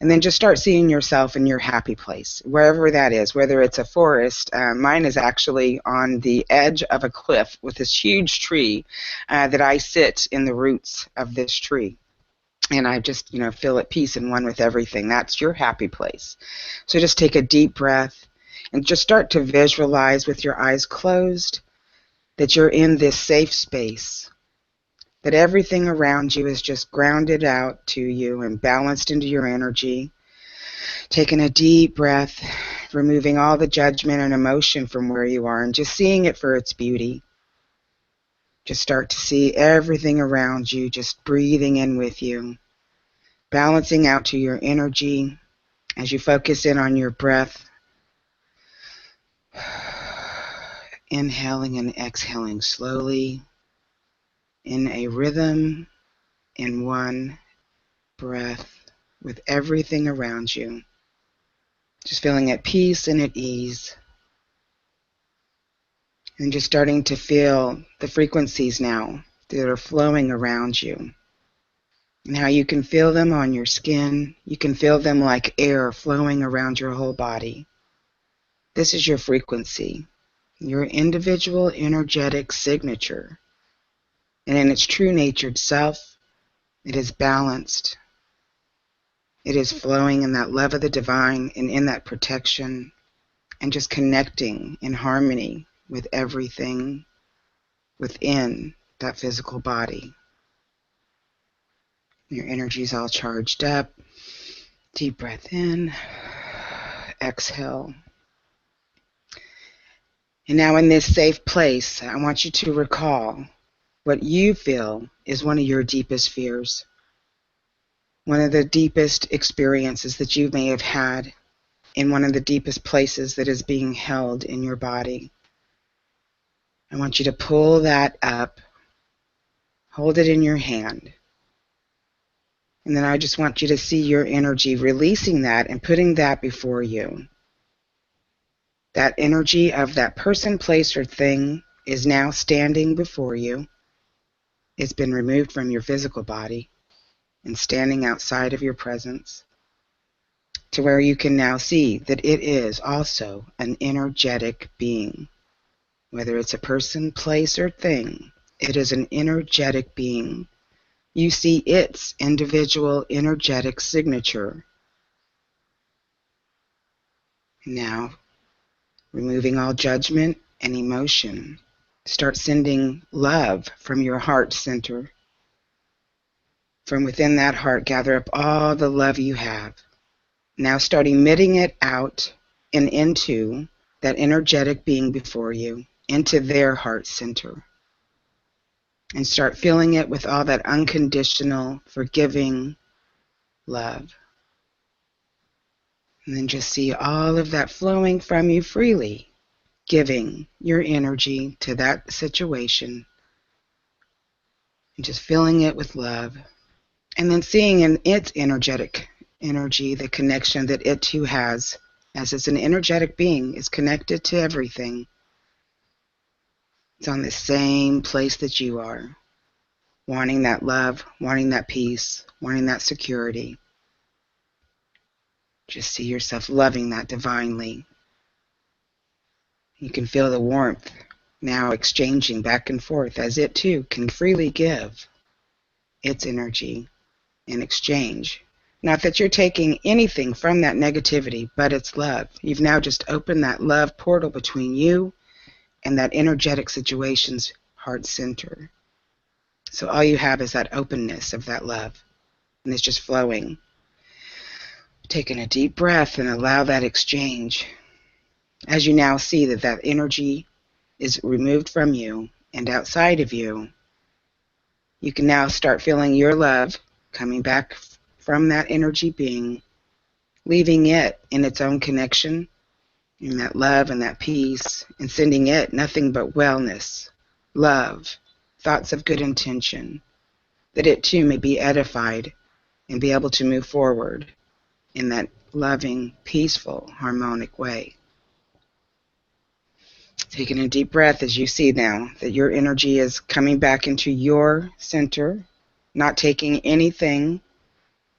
And then just start seeing yourself in your happy place, wherever that is, whether it's a forest. Mine is actually on the edge of a cliff with this huge tree that I sit in the roots of this tree. And I just, you know, feel at peace and one with everything. That's your happy place. So just take a deep breath and just start to visualize with your eyes closed that you're in this safe space, that everything around you is just grounded out to you and balanced into your energy. Taking a deep breath, removing all the judgment and emotion from where you are and just seeing it for its beauty. Just start to see everything around you, just breathing in with you, balancing out to your energy as you focus in on your breath. Inhaling and exhaling slowly in a rhythm, in one breath with everything around you. Just feeling at peace and at ease. And just starting to feel the frequencies now that are flowing around you. And how you can feel them on your skin. You can feel them like air flowing around your whole body. This is your frequency, your individual energetic signature. And in its true natured self, it is balanced. It is flowing in that love of the divine and in that protection and just connecting in harmony with everything within that physical body. Your energy's all charged up. Deep breath in, exhale. And now in this safe place, I want you to recall what you feel is one of your deepest fears. One of the deepest experiences that you may have had in one of the deepest places that is being held in your body. I want you to pull that up, hold it in your hand, and then I just want you to see your energy releasing that and putting that before you. That energy of that person, place, or thing is now standing before you. It's been removed from your physical body and standing outside of your presence to where you can now see that it is also an energetic being. Whether it's a person, place, or thing, it is an energetic being. You see its individual energetic signature. Now, removing all judgment and emotion, start sending love from your heart center. From within that heart, gather up all the love you have. Now start emitting it out and into that energetic being before you, into their heart center. And start filling it with all that unconditional, forgiving love. And then just see all of that flowing from you freely, giving your energy to that situation and just filling it with love. And then seeing in its energetic energy the connection that it too has, as it's an energetic being, is connected to everything. It's on the same place that you are, wanting that love, wanting that peace, wanting that security. Just see yourself loving that divinely. You can feel the warmth now exchanging back and forth as it too can freely give its energy in exchange. Not that you're taking anything from that negativity, but it's love. You've now just opened that love portal between you and that energetic situation's heart center. So all you have is that openness of that love, and it's just flowing. Taking a deep breath and allow that exchange. As you now see that that energy is removed from you and outside of you, you can now start feeling your love coming back from that energy being, leaving it in its own connection, in that love and that peace, and sending it nothing but wellness, love, thoughts of good intention, that it too may be edified and be able to move forward in that loving, peaceful, harmonic way. Taking a deep breath as you see now that your energy is coming back into your center, not taking anything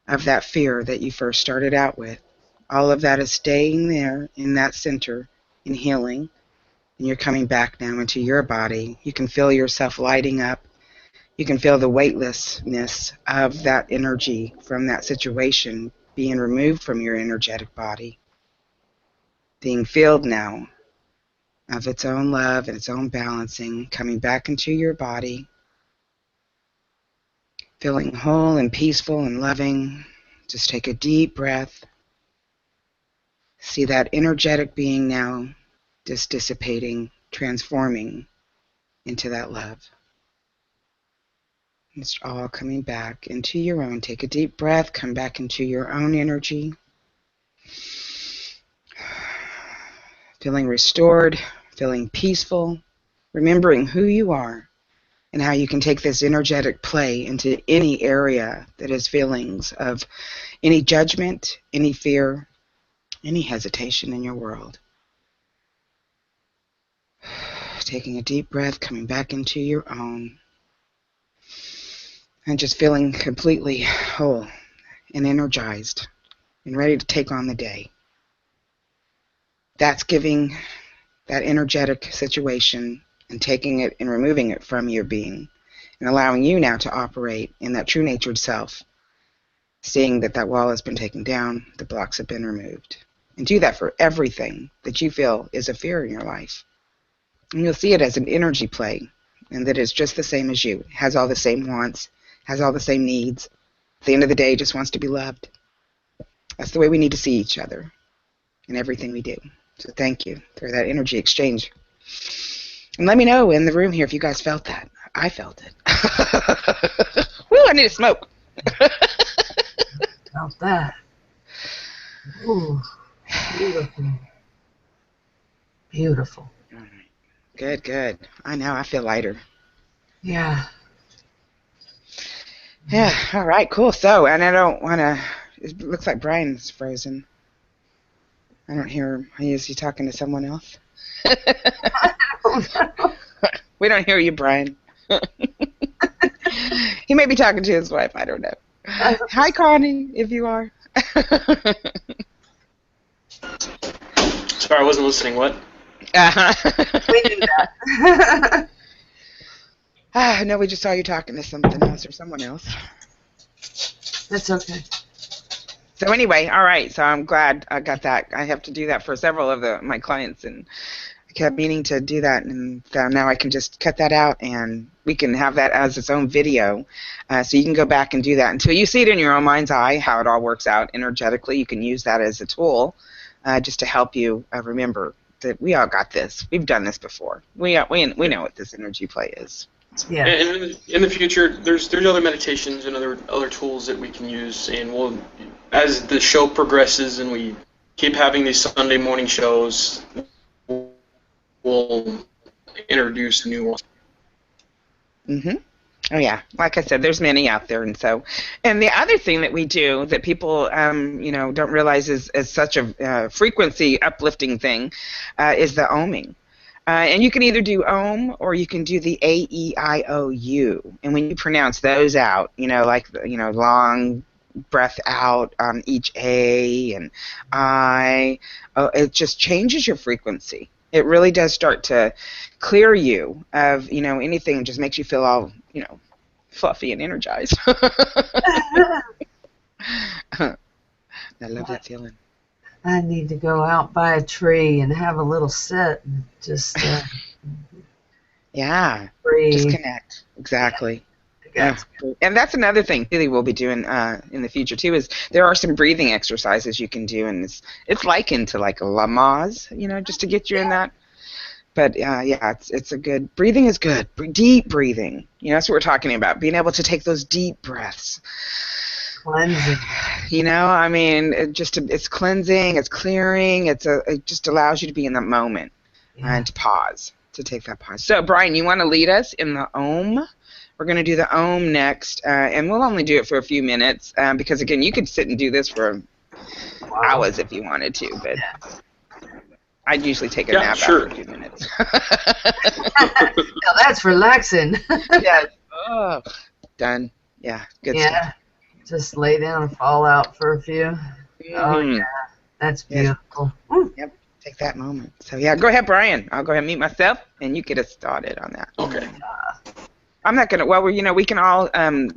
of that fear that you first started out with. All of that is staying there in that center and healing. And you're coming back now into your body. You can feel yourself lighting up. You can feel the weightlessness of that energy from that situation being removed from your energetic body, being filled now of its own love and its own balancing, coming back into your body, feeling whole and peaceful and loving. Just take a deep breath. See that energetic being now just dissipating, transforming into that love. It's all coming back into your own. Take a deep breath, come back into your own energy. Feeling restored, feeling peaceful, remembering who you are and how you can take this energetic play into any area that has feelings of any judgment, any fear, any hesitation in your world. Taking a deep breath, coming back into your own, and just feeling completely whole and energized and ready to take on the day. That's giving that energetic situation and taking it and removing it from your being and allowing you now to operate in that true natured self, seeing that that wall has been taken down, the blocks have been removed. And do that for everything that you feel is a fear in your life. And you'll see it as an energy play, and that it's just the same as you. It has all the same wants, has all the same needs. At the end of the day, just wants to be loved. That's the way we need to see each other in everything we do. So thank you for that energy exchange. And let me know in the room here if you guys felt that. I felt it. Woo, I need to smoke. Felt that. Ooh, beautiful. Beautiful. All right. Good, good. I know, I feel lighter. Yeah. Yeah, all right, cool. So, and I don't want to, it looks like Bryan's frozen. I don't hear him. Is he talking to someone else? We don't hear you, Bryan. He may be talking to his wife. I don't know. Hi, Connie, if you are. Sorry, I wasn't listening. What? We knew that. No, we just saw you talking to something else or someone else. That's okay. So anyway, all right. So I'm glad I got that. I have to do that for several of my clients, and kept meaning to do that, and now I can just cut that out, and we can have that as its own video. So you can go back and do that until you see it in your own mind's eye, how it all works out energetically. You can use that as a tool just to help you remember that we all got this. We've done this before. We know what this energy play is. Yeah. And in the future, there's other meditations and other tools that we can use, and we'll, as the show progresses and we keep having these Sunday morning shows, we'll introduce new ones. Mm-hmm. Oh yeah, like I said, there's many out there, and the other thing that we do that people, don't realize is such a frequency uplifting thing, is the oming. And you can either do Om or you can do the A-E-I-O-U. And when you pronounce those out, long breath out on each A and I, it just changes your frequency. It really does start to clear you of, anything, and just makes you feel all, fluffy and energized. I love that feeling. I need to go out by a tree and have a little sit and just yeah, breathe. Just connect. Exactly. Yeah. And that's another thing really we'll be doing in the future too, is there are some breathing exercises you can do, and it's likened to like a Lamaze, just to get you in that. But it's a good, breathing is good. Deep breathing, that's what we're talking about, being able to take those deep breaths. Cleansing. It's cleansing, it's clearing, it just allows you to be in that moment and to pause, to take that pause. So, Bryan, you want to lead us in the Om? We're going to do the Om next, and we'll only do it for a few minutes because, again, you could sit and do this for hours if you wanted to, but I'd usually take a nap after a few minutes. Now that's relaxing. Yes. Oh, done. Yeah, good stuff. Just lay down and fall out for a few. Mm-hmm. Oh, yeah. That's beautiful. Yes. Yep. Take that moment. So, go ahead, Bryan. I'll go ahead and mute myself, and you get us started on that. Okay. I'm not going to, we can all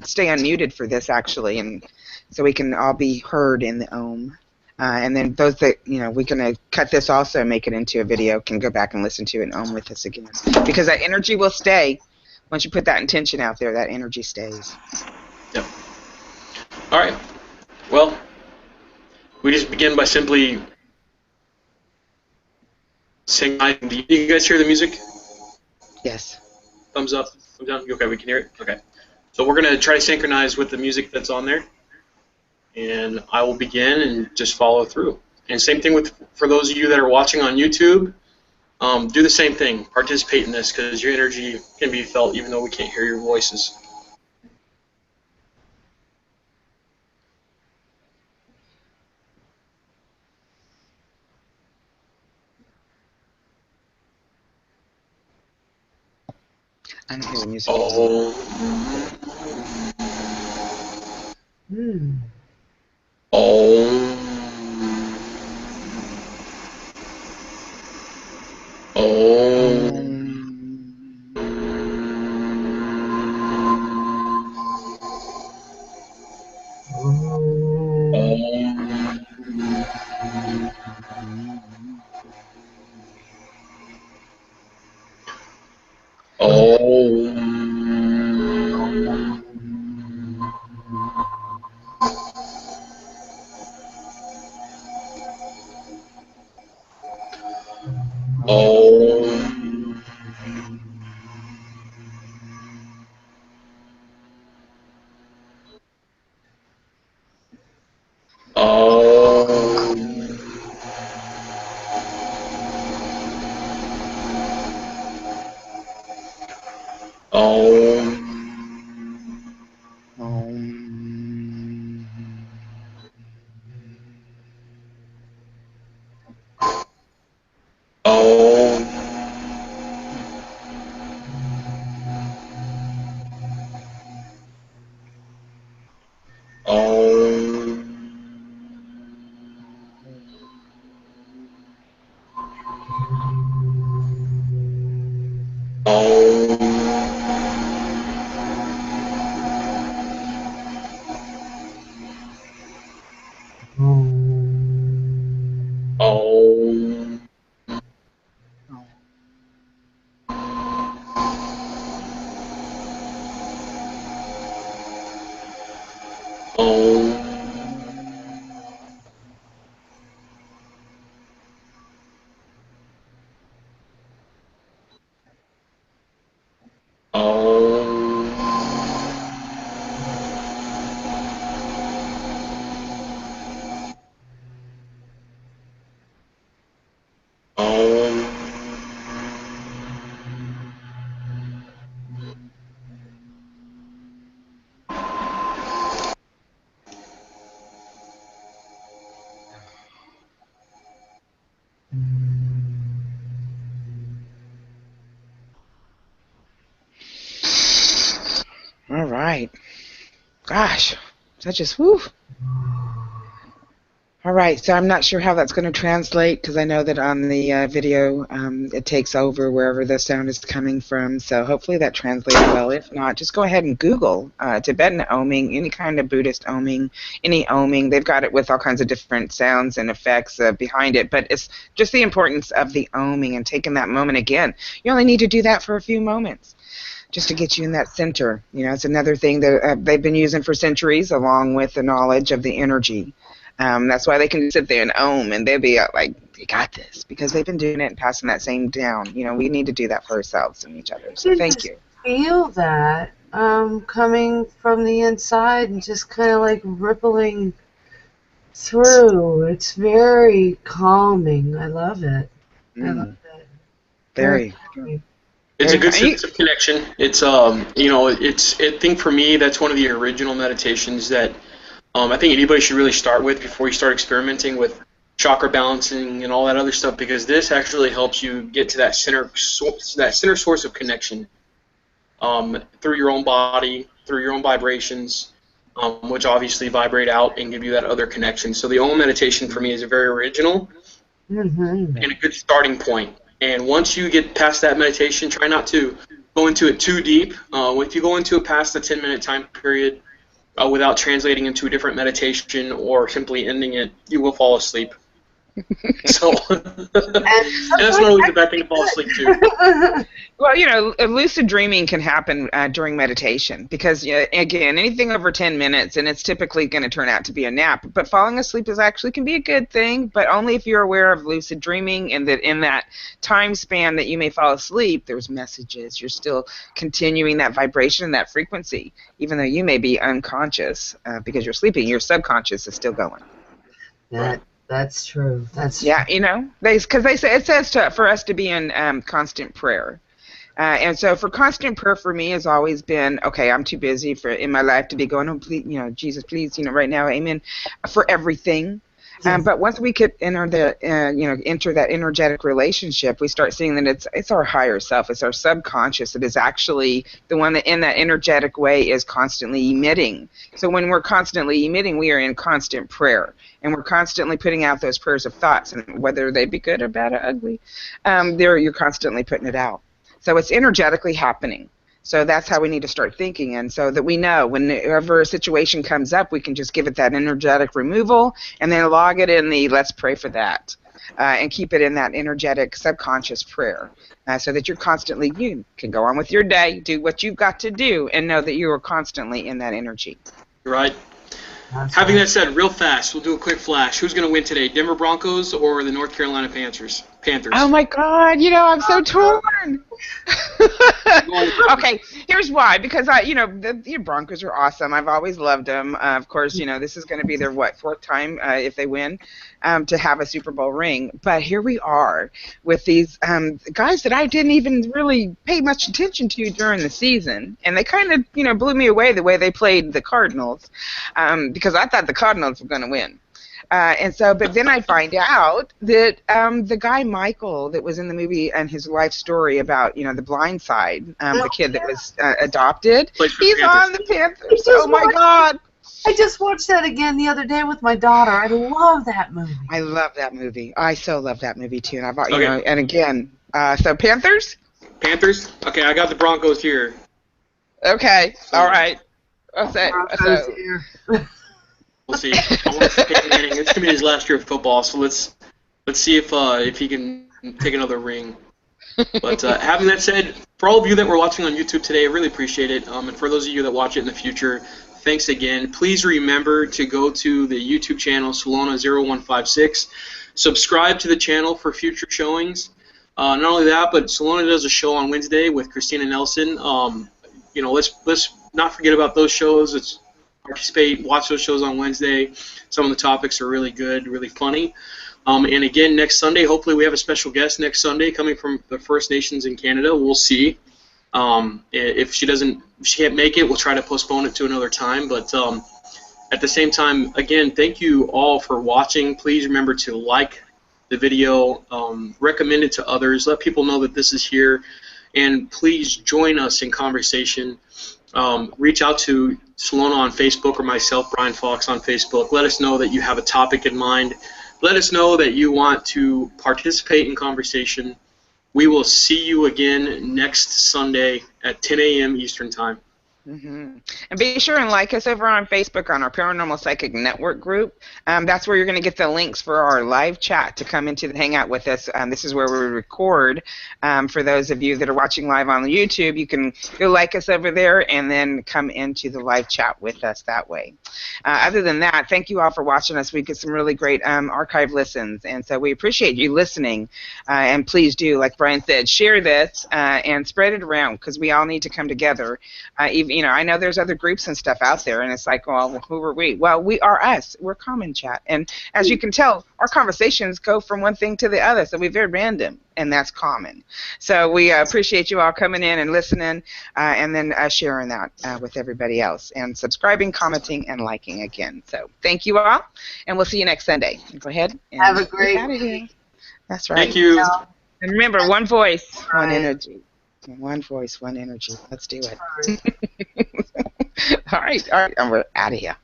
stay unmuted for this, actually, and so we can all be heard in the Om. And then those that, we're going to cut this also and make it into a video, can go back and listen to it and Om with us again. Because that energy will stay. Once you put that intention out there, that energy stays. Yep. All right. Well, we just begin by simply singing. Do you guys hear the music? Yes. Thumbs up, thumbs down. Okay, we can hear it. Okay. So we're going to try to synchronize with the music that's on there. And I will begin and just follow through. And same thing for those of you that are watching on YouTube. Do the same thing. Participate in this because your energy can be felt even though we can't hear your voices. I don't hear the music. Oh. Oh. All right. Gosh, that just whew. All right, so I'm not sure how that's going to translate because I know that on the video it takes over wherever the sound is coming from. So hopefully that translates well. If not, just go ahead and Google Tibetan oming, any kind of Buddhist oming, any oming. They've got it with all kinds of different sounds and effects behind it. But it's just the importance of the oming and taking that moment again. You only need to do that for a few moments just to get you in that center. You know, it's another thing that they've been using for centuries along with the knowledge of the energy. That's why they can sit there and ohm, and they'll be like, "You got this," because they've been doing it and passing that same down. You know, we need to do that for ourselves and each other. So thank you. Feel that coming from the inside and just kind of like rippling through. It's very calming. I love it. I love it. Very. It's a good sense of connection. It's you know, I think for me that's one of the original meditations that I think anybody should really start with before you start experimenting with chakra balancing and all that other stuff, because this actually helps you get to that center source of connection through your own body, through your own vibrations, which obviously vibrate out and give you that other connection. So the OM meditation for me is a very original and a good starting point. And once you get past that meditation, try not to go into it too deep. If you go into it past the 10-minute time period, without translating into a different meditation or simply ending it, you will fall asleep. So, and that's not always a bad thing to fall asleep to. Well, you know, lucid dreaming can happen during meditation because, again, anything over 10 minutes, and it's typically going to turn out to be a nap. But falling asleep can be a good thing, but only if you're aware of lucid dreaming and that in that time span that you may fall asleep, there's messages. You're still continuing that vibration and that frequency, even though you may be unconscious because you're sleeping. Your subconscious is still going. That's true. You know, because they say it says for us to be in constant prayer, and so for constant prayer for me has always been okay. I'm too busy in my life to be going, oh, please, you know, Jesus, please, you know, right now, Amen, for everything. Yes. But once we could enter that energetic relationship, we start seeing that it's our higher self, it's our subconscious that is actually the one that in that energetic way is constantly emitting. So when we're constantly emitting, we are in constant prayer, and we're constantly putting out those prayers of thoughts, and whether they be good or bad or ugly, you're constantly putting it out. So it's energetically happening. So that's how we need to start thinking, and so that we know whenever a situation comes up, we can just give it that energetic removal and then log it in the let's pray for that and keep it in that energetic subconscious prayer so that you can go on with your day, do what you've got to do, and know that you are constantly in that energy. Right. Having that said, real fast, we'll do a quick flash. Who's going to win today, Denver Broncos or the North Carolina Panthers? Oh, my God. You know, I'm so torn. Okay, here's why. Because, the Broncos are awesome. I've always loved them. Of course, you know, this is going to be their, fourth time if they win to have a Super Bowl ring. But here we are with these guys that I didn't even really pay much attention to during the season. And they kind of, blew me away the way they played the Cardinals because I thought the Cardinals were going to win. But then I find out that the guy Michael that was in the movie and his life story about, the blind side, the kid that was adopted, he's on the Panthers. Oh, my God. I just watched that again the other day with my daughter. I love that movie. I love that movie. I so love that movie, too. And and again, so Panthers? Panthers? Okay, I got the Broncos here. Okay, all right. We'll see. I want to Peyton Manning. It's gonna be his last year of football, so let's see if he can take another ring. But having that said, for all of you that were watching on YouTube today, I really appreciate it. And for those of you that watch it in the future, thanks again. Please remember to go to the YouTube channel Solona0156. Subscribe to the channel for future showings. Not only that, but Solona does a show on Wednesday with Christina Nelson. Let's not forget about those shows. Participate, watch those shows on Wednesday. Some of the topics are really good, really funny. And again, next Sunday, hopefully we have a special guest next Sunday coming from the First Nations in Canada. We'll see. If she can't make it, we'll try to postpone it to another time. But at the same time, again, thank you all for watching. Please remember to like the video, recommend it to others, let people know that this is here, and please join us in conversation. reach out to Salona on Facebook or myself, Bryan Fox, on Facebook. Let us know that you have a topic in mind. Let us know that you want to participate in conversation. We will see you again next Sunday at 10 a.m. Eastern Time. And be sure and like us over on Facebook on our Paranormal Psychic Network group. That's where you're going to get the links for our live chat to come into the Hangout with us. This is where we record. For those of you that are watching live on YouTube, you can go like us over there and then come into the live chat with us that way. Other than that, thank you all for watching us. We get some really great archive listens, and so we appreciate you listening. And please do, like Bryan said, share this and spread it around, because we all need to come together. Even, I know there's other groups and stuff out there, and it's like, well, who are we? Well, we are us. We're Common Chat. And as you can tell, our conversations go from one thing to the other, so we're very random, and that's common. So we appreciate you all coming in and listening, and then sharing that with everybody else, and subscribing, commenting, and liking again. So thank you all, and we'll see you next Sunday. Go ahead. And have a great week. That's right. Thank you. And remember, one voice, one energy. One voice, one energy. Let's do it. All right. We're out of here.